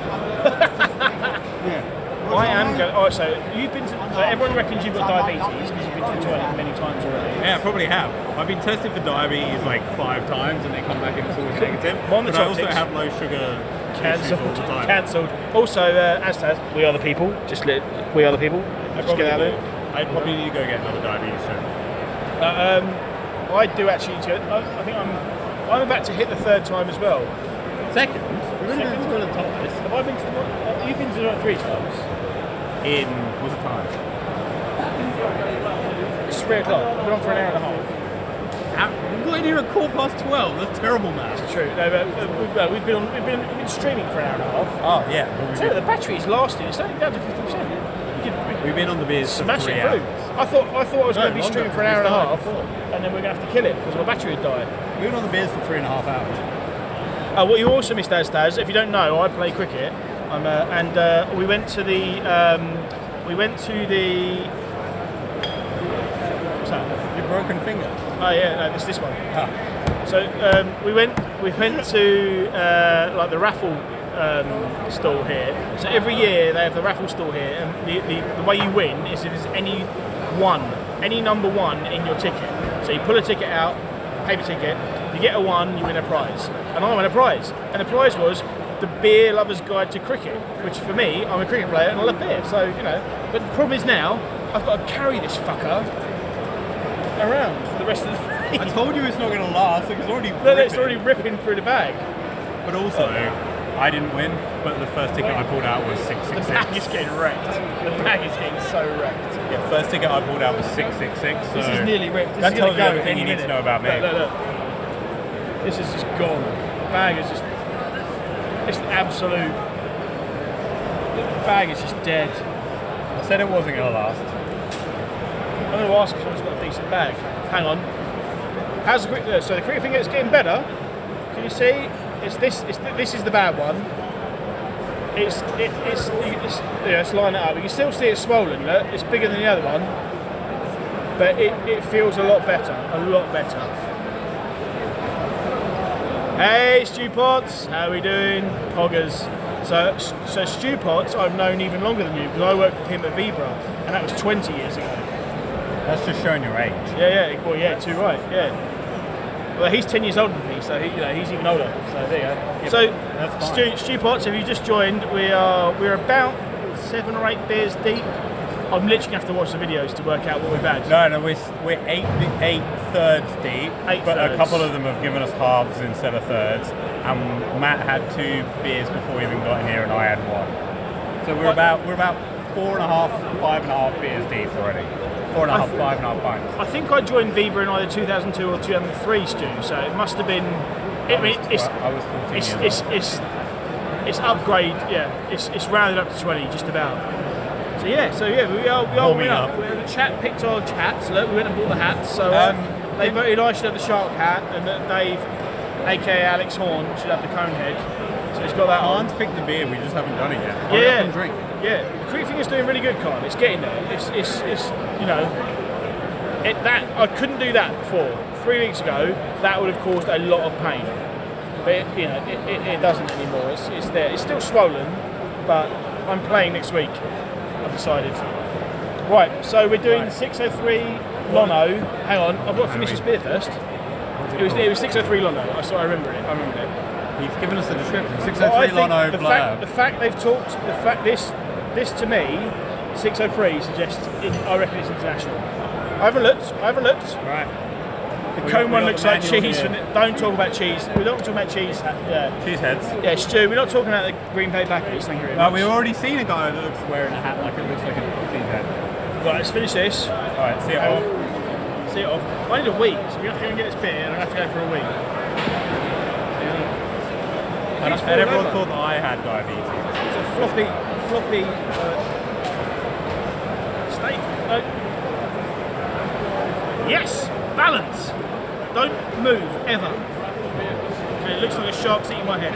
I am going. Oh, so you've been. So everyone reckons you've got diabetes because you've been to the toilet many times already. Yeah, I probably have. I've been tested for diabetes like 5 times and they come back and it's always negative. On the But I also Toctics. have low sugar Cancelled. issues all the time. Cancelled. Also, Astaz, we are the people. We are the people. Just get out of it. I probably need to go get another diabetes check. I do actually. I think I'm about to hit the 3rd time as well. Second, Have I been to the? You've been to the 3 times. in what's the time? It's 3 o'clock. I've been on for an hour and a half. We've got in here at 12:15. That's terrible, man. True. No, but we've been streaming for an hour and a half. Oh yeah. So the battery's lasting. It's only down to 50%. We've been on the beers for Smash 3 it hours. through. I thought I was going to be longer, streaming for an hour and a because we half, started and then we're going to have to kill it because my battery would die. We've been on the beers for 3.5 hours. What you also missed, Astaz, if you don't know, I play cricket. We went to the. What's that? Your broken finger. Oh yeah, no, it's this one. Ah. So we went to like the raffle stall here. So every year they have the raffle stall here, and the way you win is if there's any number 1 in your ticket. So you pull a ticket out, paper ticket, you get a 1, you win a prize, and I won a prize, and the prize was the Beer Lover's Guide to Cricket, which for me, I'm a cricket player and I love beer, so you know. But the problem is now I've got to carry this fucker around for the rest of the I told you it's not going to last. It's already. No, it's already ripping through the bag. But also, I didn't win. But the first ticket I pulled out was 666. The bag is getting wrecked. The bag is getting so wrecked. Yeah, first ticket I pulled out was 666. So This is nearly ripped. This that is tells gonna you go everything any you need to minute. know about me. Look. This is just gone. The bag is just. It's absolute. The bag is just dead. I said it wasn't going to last. I'm going to ask if someone's got a decent bag. Hang on. How's the cricket? So the cricket finger is getting better. Can you see? This is the bad one. It's line it up. You can still see it's swollen. Look, it's bigger than the other one, but it feels a lot better. A lot better. Hey, Stu Potts, how we doing? Poggers. So Stu Potts, I've known even longer than you because I worked with him at Vibra, and that was 20 years ago. That's just showing your age. Yeah. Well, yeah, too right. Yeah. Well, he's 10 years older than me, so he's even older. So there you go. Yeah, So, that's fine. Stu Potts, if you just joined, we're about 7 or 8 beers deep. I'm literally gonna have to watch the videos to work out what we've had. No, we're eight thirds deep, but thirds. a couple of them have given us halves instead of thirds. And Matt had 2 beers before we even got in here, and I had 1. So we're about 4.5, 5.5 beers deep already. 4.5, 5.5 pints. I think I joined Vibra in either 2002 or 2003, Stu. So it must have been. I was 14 years old. It's upgrade. Yeah, it's rounded up to 20, just about. So we are warming up. The chat picked our hats. Look, we went and bought the hats. So they voted I should have the shark hat, and that Dave, aka Alex Horn, should have the cone head. So he's got that on. Hans picked the beer, we just haven't done it yet. Hurry up and drink. Yeah, the cricket finger's doing really good, Carl. It's getting there. It's that I couldn't do that before. 3 weeks ago, that would have caused a lot of pain. But it doesn't anymore. It's there. It's still swollen, but I'm playing next week. I've decided. Right, so we're doing 603 Lono. Hang on, I've got to finish this beer first. It was 603 Lono. I remember it. He's given us the description. But 603 I think Lono the blurb. fact they've talked, this to me, 603 suggests I reckon it's international. I haven't looked. Right. The cone one got looks the like manual cheese. here. Don't talk about cheese. We don't talk about cheese. Cheese heads. Yeah, Stu. We're not talking about the green paper packets. Thank you very Well, much. we've already seen a guy that looks wearing a hat like it looks like a cheese head. Right, let's finish this. Alright, see it off. See it off. I need a week, so we have to go and get this beer, and I have to go for a week. And everyone thought that I had diabetes. It's a floppy steak. Yes, balance. Don't move ever. Okay, it looks like a shark's eating my head.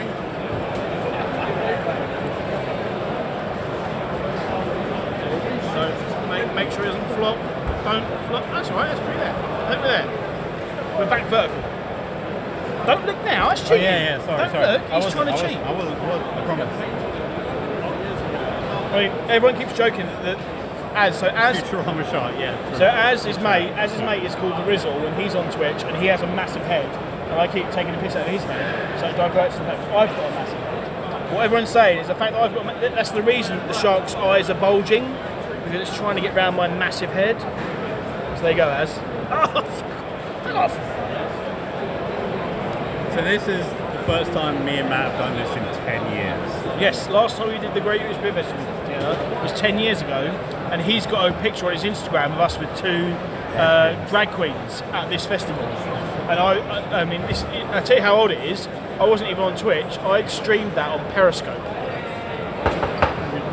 So make sure it doesn't flop. Don't flop. That's all right. That's pretty there. Look there. We're back vertical. Don't look now. That's cheating. Yeah, sorry. Don't look. He's trying to cheat. I wasn't, I promise. I mean, everyone keeps joking that as Futurama shot, yeah. so as his mate is called the Rizzle, and he's on Twitch and he has a massive head, and I keep taking a piss out of his head, so it diverts the fact that I've got a massive head. What everyone's saying is the fact that I've got that's the reason the shark's eyes are bulging, because it's trying to get round my massive head. So there you go, Az. Oh, fuck off. So this is the first time me and Matt have done this in 10 years. Yes, last time we did the Great British Beer Festival together was 10 years ago, and he's got a picture on his Instagram of us with two drag queens at this festival. And I mean, I tell you how old it is. I wasn't even on Twitch. I'd streamed that on Periscope.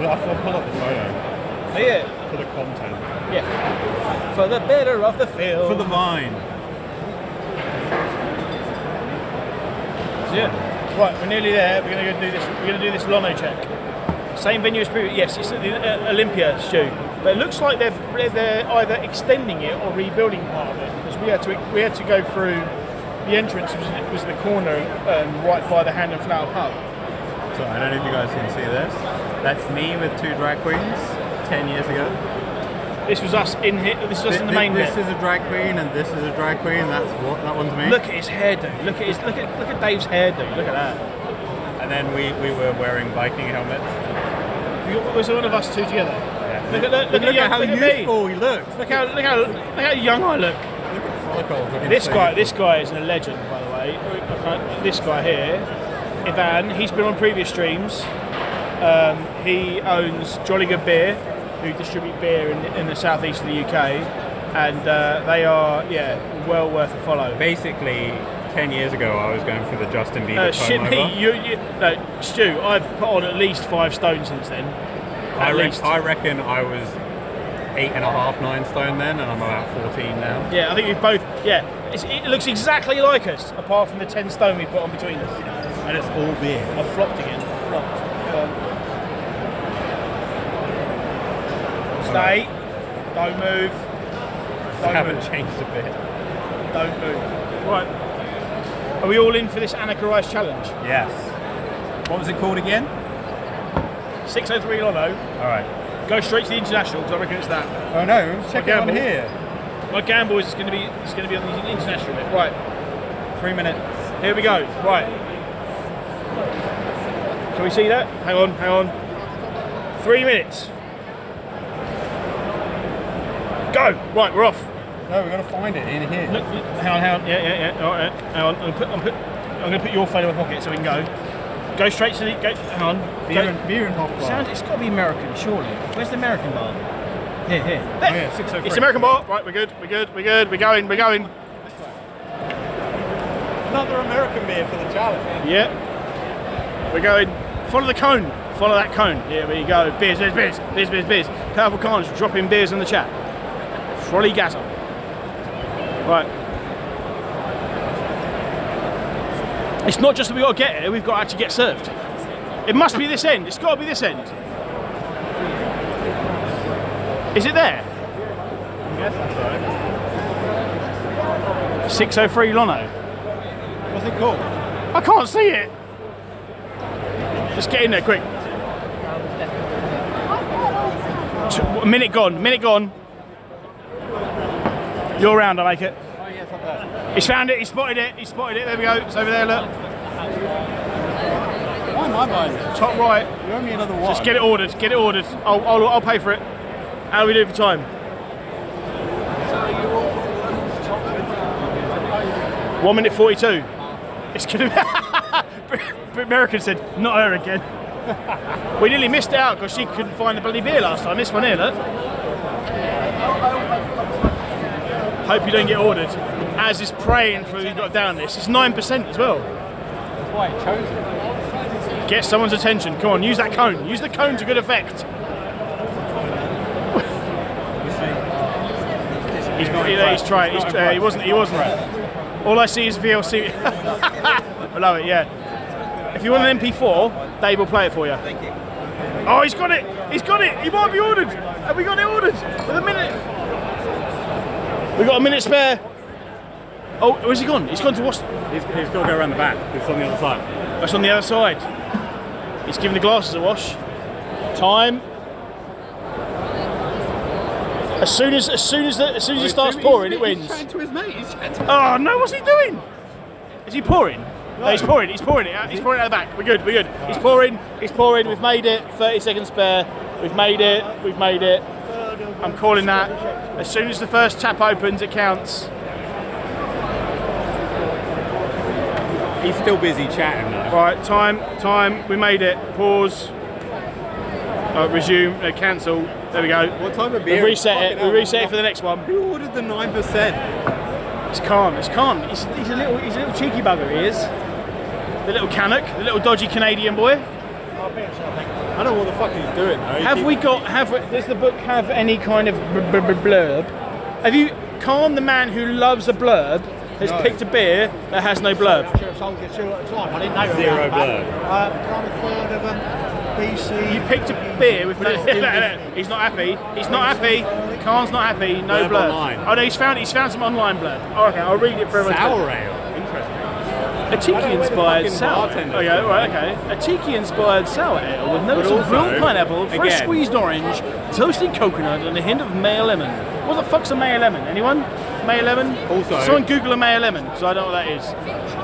I'll pull up the photo. Yeah. For the content. Yeah. For the better of the film. For the vine. So, yeah. Right, we're nearly there. We're going to go do this. We're going to do this Lono check. Same venue as previous. Yes, it's at the Olympia, Stu. But it looks like they're either extending it or rebuilding part of it, because we had to go through the entrance was the corner right by the Hand and Flower pub. So I don't know if you guys can see this. That's me with two drag queens 10 years ago. This was us in here. This was us in the main This bit. is a drag queen and this is a drag queen. That one's me. Look at his hairdo. Look at Dave's hairdo. Look at that. And then we were wearing biking helmets. Was one of us two together? Yeah. Look at how me. youthful he looks. Look how young I look. Look at follicles. looking This so guy youthful. is a legend, by the way. This guy here, Ivan, he's been on previous streams. He owns Jolly Good Beer, who distribute beer in the southeast of the UK, and they are well worth a follow. Basically, 10 years ago, I was going for the Justin Bieber Shit comb me, over. no, Stu, I've put on at least 5 stone since then. I reckon I was 8.5, 9 stone then, and I'm about 14 now. Yeah, I think we've both. Yeah, it looks exactly like us, apart from the 10 stone we put on between us. And it's all beer. I've flopped again. Flopped. Stay. Don't move. I haven't changed a bit. Don't move. Right. Are we all in for this Annika Rice challenge? Yes. What was it called again? 603 Lono. Alright. Go straight to the international, because I reckon it's that. Oh no, check it on gamble. here. My gamble is it's going to be on the international bit. Right. 3 minutes. Here we go. Right. Can we see that? Hang on. 3 minutes. Go. Right, we're off. No, we've got to find it in here. Look, hang on. Yeah. All right. Hang on. I'm going to put your phone in my pocket so we can go. Go straight to the. Hang on. Beer and hot bar. It's got to be American, surely. Where's the American bar? Here. There. Oh yeah, 603. It's the American bar. Right, we're good. We're going. Another American beer for the challenge. Yeah. We're going. Follow the cone. Follow that cone. Here we go. Beers. Powerful cons dropping beers in the chat. Frolly Gazzle. Right. It's not just that we've got to get here, we've got to actually get served. It must be this end. It's got to be this end. Is it there? Yes, that's right. 603 Lono. What's it called? I can't see it. Just get in there, quick. Minute gone. You're round, I make it. Oh yes, up there. He's found it, he spotted it. There we go. It's over there, look. Why am I buying it? Top right. You owe me another one. Just get it ordered. Get it ordered. I'll pay for it. How do we do for time? 1 minute 42. It's gonna be. American said, not her again. We nearly missed it out because she couldn't find the bloody beer last time. This one here, look. Hope you don't get ordered. As is praying for you got down this. It's 9% as well. That's why I chose it. Get someone's attention. Come on, use that cone. Use the cone to good effect. He's trying. He wasn't. All I see is VLC. I love it. Yeah. If you want an MP4, Dave will play it for you. Thank you. Oh, he's got it. He's got it. He might be ordered. Have we got it ordered? With a minute. We got a minute spare. Oh, where's he gone? He's gone to wash. He's got to go around the back. It's on the other side. That's on the other side. He's giving the glasses a wash. Time. As soon as he starts pouring, it wins. He's chatting to his mate. Oh no! What's he doing? Is he pouring? No, he's pouring. He's pouring it out. He's pouring it out the back. We're good. We're good. He's pouring. He's pouring. We've made it. 30 seconds spare. We've made it. We've made it. I'm calling that. As soon as the first tap opens, it counts. He's still busy chatting though. Right, time. We made it. Pause. Resume. Cancel. There we go. What type of beer? We reset it. We reset it for the next one. Who ordered the 9%? It's calm. It's calm. He's a little cheeky bugger. He is. The little Canuck, the little dodgy Canadian boy. I don't know what the fuck he's doing though. Does the book have any kind of blurb? Have you? Calm, the man who loves a blurb, has picked a beer that has no blurb. I should have sold you two at a time. I didn't know. Zero blurb. I'm a third of them. BC. You picked a beer with no. He's not happy. He's not happy. Khan's not happy. No blurb. Online. Oh no, he's found some online blurb. Oh, okay, I'll read it for everyone. Sour ale. Interesting. A tiki-inspired sour. bartender Oh yeah, right, okay. A tiki-inspired sour ale with notes of also, grilled pineapple, fresh again, squeezed orange, toasted coconut, and a hint of Mayo lemon. What the fuck's a Mayo lemon? Anyone? Mayo lemon? Also, someone Google a Mayo lemon because I don't know what that is.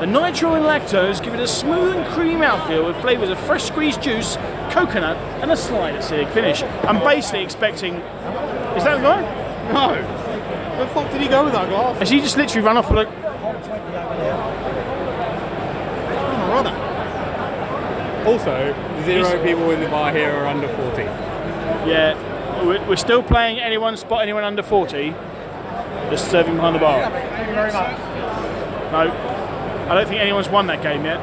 The nitro and lactose give it a smooth and creamy mouthfeel with flavours of fresh squeezed juice, coconut, and a slight acidic finish. I'm basically expecting. Is that the guy? No. Where the fuck did he go with that glass? Has he just literally run off with a. Also, zero people in the bar here are under 40. Yeah, we're still playing spot anyone under 40. Just serving behind the bar. Thank you very much. No, I don't think anyone's won that game yet.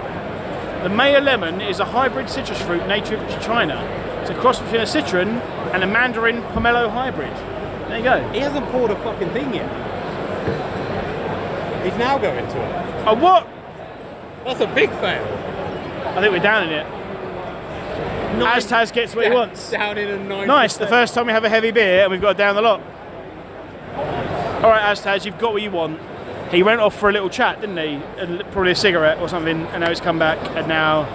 The Mayo lemon is a hybrid citrus fruit native to China. It's a cross between a citron and a mandarin pomelo hybrid. There you go. He hasn't poured a fucking thing yet. He's now going to it. Oh, what? That's a big fail. I think we're down in it. Aztaz gets what he wants. Down in a 9%. Nice, the first time we have a heavy beer and we've got down the lot. Alright Aztaz, you've got what you want. He went off for a little chat, didn't he? And probably a cigarette or something, and now he's come back and now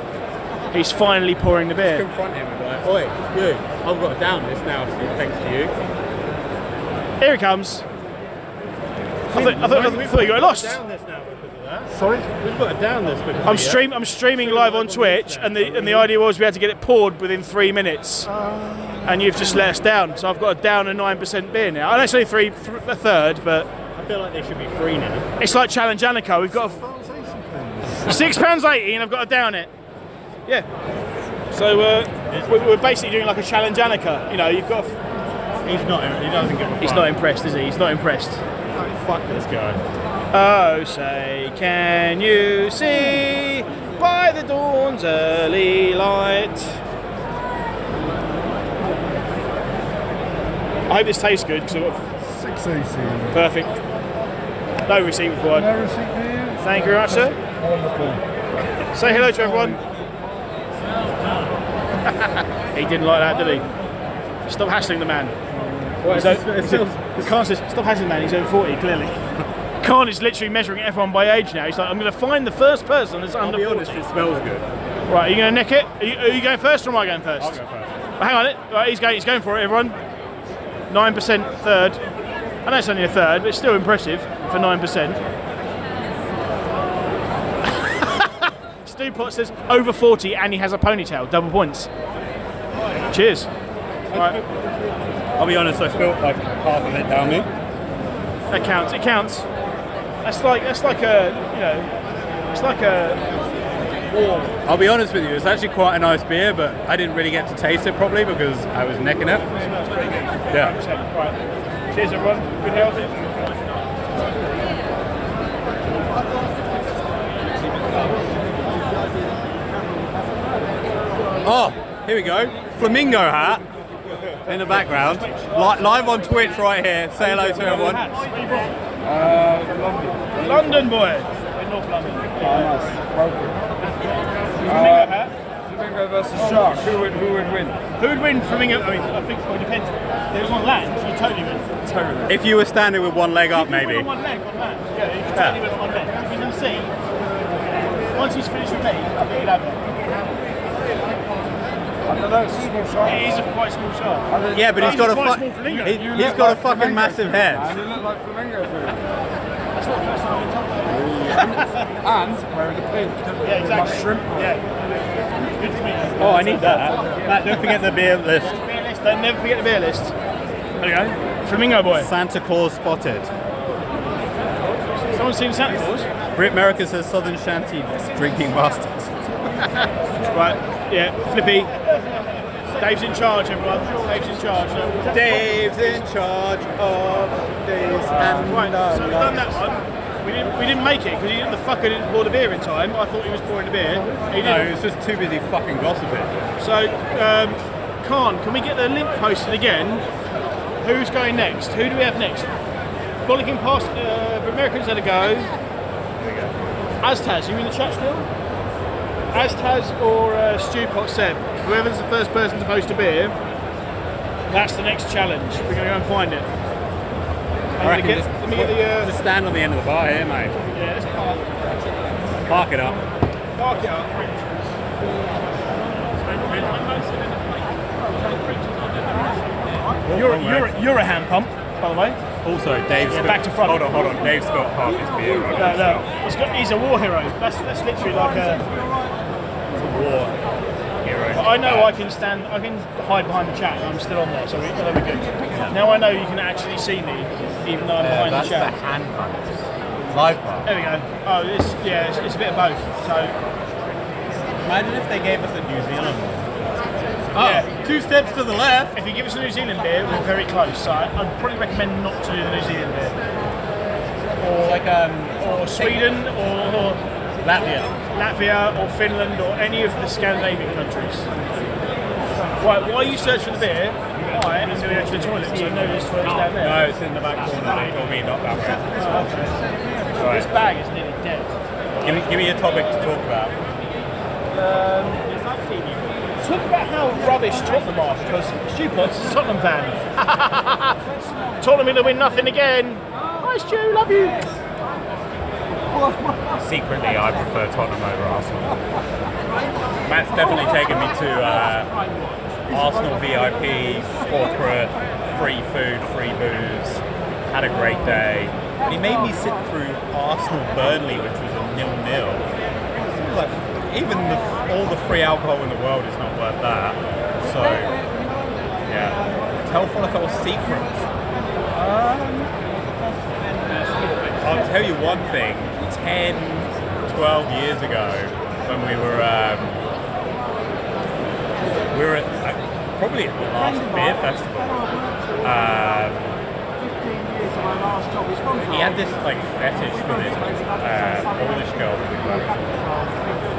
he's finally pouring the beer. Confront him and be like, oi, it's good. I've got to down this now, so thanks to you. Here he comes. I thought you got lost. Down this now because of that. Sorry? We've got to down this because I'm streaming live on Twitch, and the idea was we had to get it poured within 3 minutes, and you've just let us down. So I've got to down a 9% beer now. I know it's only a third, but I feel like they should be free now. it's like Challenge Anico. We've got £6.80, and I've got to down it. Yeah. So we're basically doing like a Challenge Anico. You know, you've got. He's not. He doesn't give a fuck. He's not impressed, is he? He's not impressed. Fuck this guy. Oh, say, can you see by the dawn's early light? I hope this tastes good because I've got 680. perfect. No receipt required. No receipt for you? Thank you very much, sir. Wonderful. Say hello to everyone. He didn't like that, did he? Stop hassling the man. Khan says, stop hassling the man, he's over 40, clearly. Khan is literally measuring everyone by age now. He's like, I'm going to find the first person that's under 40. Honest, it smells good. Right, are you going to nick it? Are you going first or am I going first? I'll go first. Well, hang on, right, he's going for it, everyone. 9% third. I know it's only a third, but it's still impressive for 9%. Stu Pot says over 40 and he has a ponytail. Double points. Cheers. Right. I'll be honest, I spilled like half of it down me. That counts. It counts. That's like a, you know, it's like a wall. I'll be honest with you, it's actually quite a nice beer, but I didn't really get to taste it properly because I was necking it. It smells pretty good. Yeah. 100%. Right. Cheers, everyone. Good health. Oh, here we go. Flamingo hat in the background. Live on Twitch right here. Say hello to everyone. London boy. In North London. Flamingo hat. Flamingo versus shark. Who would win? Who would win Flamingo? I mean, I think it depends. If it was on land, you totally win. Totally. If you were standing with one leg up, maybe. On one leg on land. Yeah, you can totally win on one leg. If he's in the sea, once he's finished with me, I think he'd have it. I don't know, it's a small shark. It is a quite small shark. Yeah, but he's got a quite small flamingo. he's got a fucking massive head. And you look like flamingo food. That's not the first time I've been told that. And wearing the pink. Yeah, exactly. My shrimp. Yeah. Good for me. Oh, I need that. Matt, don't forget the beer list. Beer list. Don't never forget the beer list. There we go. Flamingo boy. Santa Claus spotted. Someone seen Santa Claus? Brit America says Southern Shanty drinking bastards. Right. Yeah. Flippy. Dave's in charge, everyone. Dave's in charge. Dave's in charge of days and Right. So we've done that one. We didn't make it because the fucker didn't pour the beer in time. I thought he was pouring the beer. He No, didn't. he was just too busy fucking gossiping. So, Khan, can we get the link posted again? Who's going next? Who do we have next? Bollocking past Americans had a go. Aztaz, you in the chat still? Aztaz or Stewpot Seb? Whoever's the first person to post a beer, that's the next challenge. We're going to go and find it. I reckon Let me get the... just stand on the end of the bar here, mate. yeah, let's Park it up. park it up. You're a hand pump, by the way. Also, Dave's Yeah, back to front. Hold on. Dave's got half his beer right No. He's a war hero. That's literally like a war hero. But I know I can hide behind the chat and I'm still on there, so that'll be good. Now I know you can actually see me, even though I'm behind the chat. hand pump. Live pump. There we go. Oh, it's a bit of both. So Imagine if they gave us a New Zealand one. yeah. 2 steps to the left. If you give us a New Zealand beer, we're very close. So I'd probably recommend not to do the New Zealand beer. Or Sweden, or Latvia, or Finland, or any of the Scandinavian countries. Right, while you search for the beer, I am going to go to the toilet, so I know there's toilets down there. No, it's in the back corner. They told me not that way. Okay. This bag is nearly dead. Give me a topic to talk about. Talk about how rubbish Tottenham are, because Stewpot's is a Tottenham fan. Tottenham going to win nothing again. Hi Stu, love you. Secretly, I prefer Tottenham over Arsenal. Matt's definitely taken me to Arsenal VIP, corporate, free food, free booze. Had a great day. And he made me sit through Arsenal Burnley, which was a 0-0. Like, even all the free alcohol in the world is not worth that. So, yeah. Tell follicle secrets. I'll tell you one thing. 10, 12 years ago, when we were at probably at the last beer festival. He had this like fetish for this Polish girl that we went to.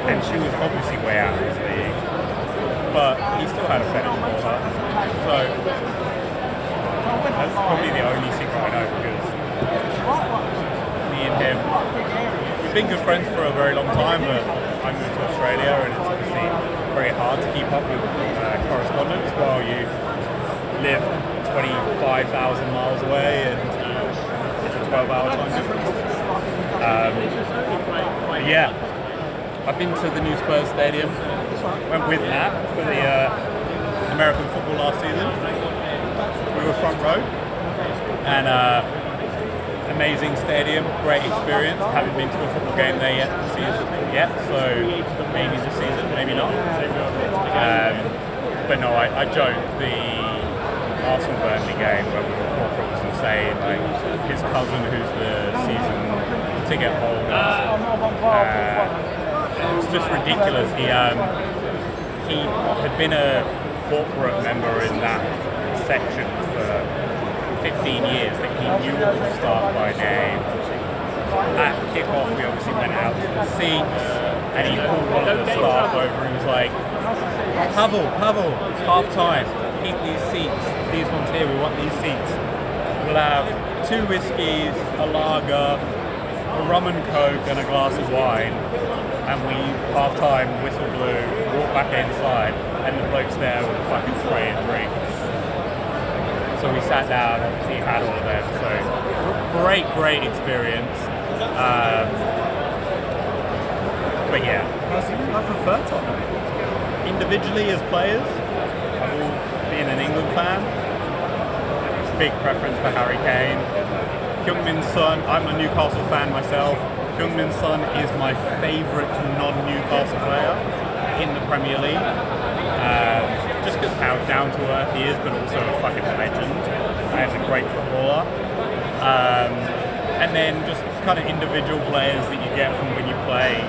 And she was obviously way out of his league, but he still had a fetish for her. So that's probably the only secret I know, because me and him, we've been good friends for a very long time, but I moved to Australia and it's obviously very hard to keep up with correspondence while you live 25,000 miles away and it's a 12-hour time difference. Yeah. I've been to the new Spurs stadium. Went with Matt for the American football last season. We were front row, and amazing stadium, great experience. Haven't been to a football game there yet this season, so maybe this season, maybe not. But no, I joke. The Arsenal Burnley game where we were corporals and saying like his cousin, who's the season ticket holder, it was just ridiculous. He had been a corporate member in that section for 15 years, that he knew all the staff by name. At kickoff, we obviously went out to the seats, and he called one of the staff over and was like, Pavel, it's half time. Keep these seats. These ones here, we want these seats. We'll have 2 whiskeys, a lager, a rum and coke, and a glass of wine. And we, half time, whistle blew, walked back inside, and the bloke's there with a fucking spray and drinks. So we sat down, he had all of them. So great experience. But yeah, I prefer Tottenham. Individually as players, I've all been an England fan. Big preference for Harry Kane. Heung-min Son, I'm a Newcastle fan myself. Heung-min Son is my favourite non-Newcastle player in the Premier League. Just because how down to earth he is, but also a fucking legend and a great footballer. And then just kind of individual players that you get from when you play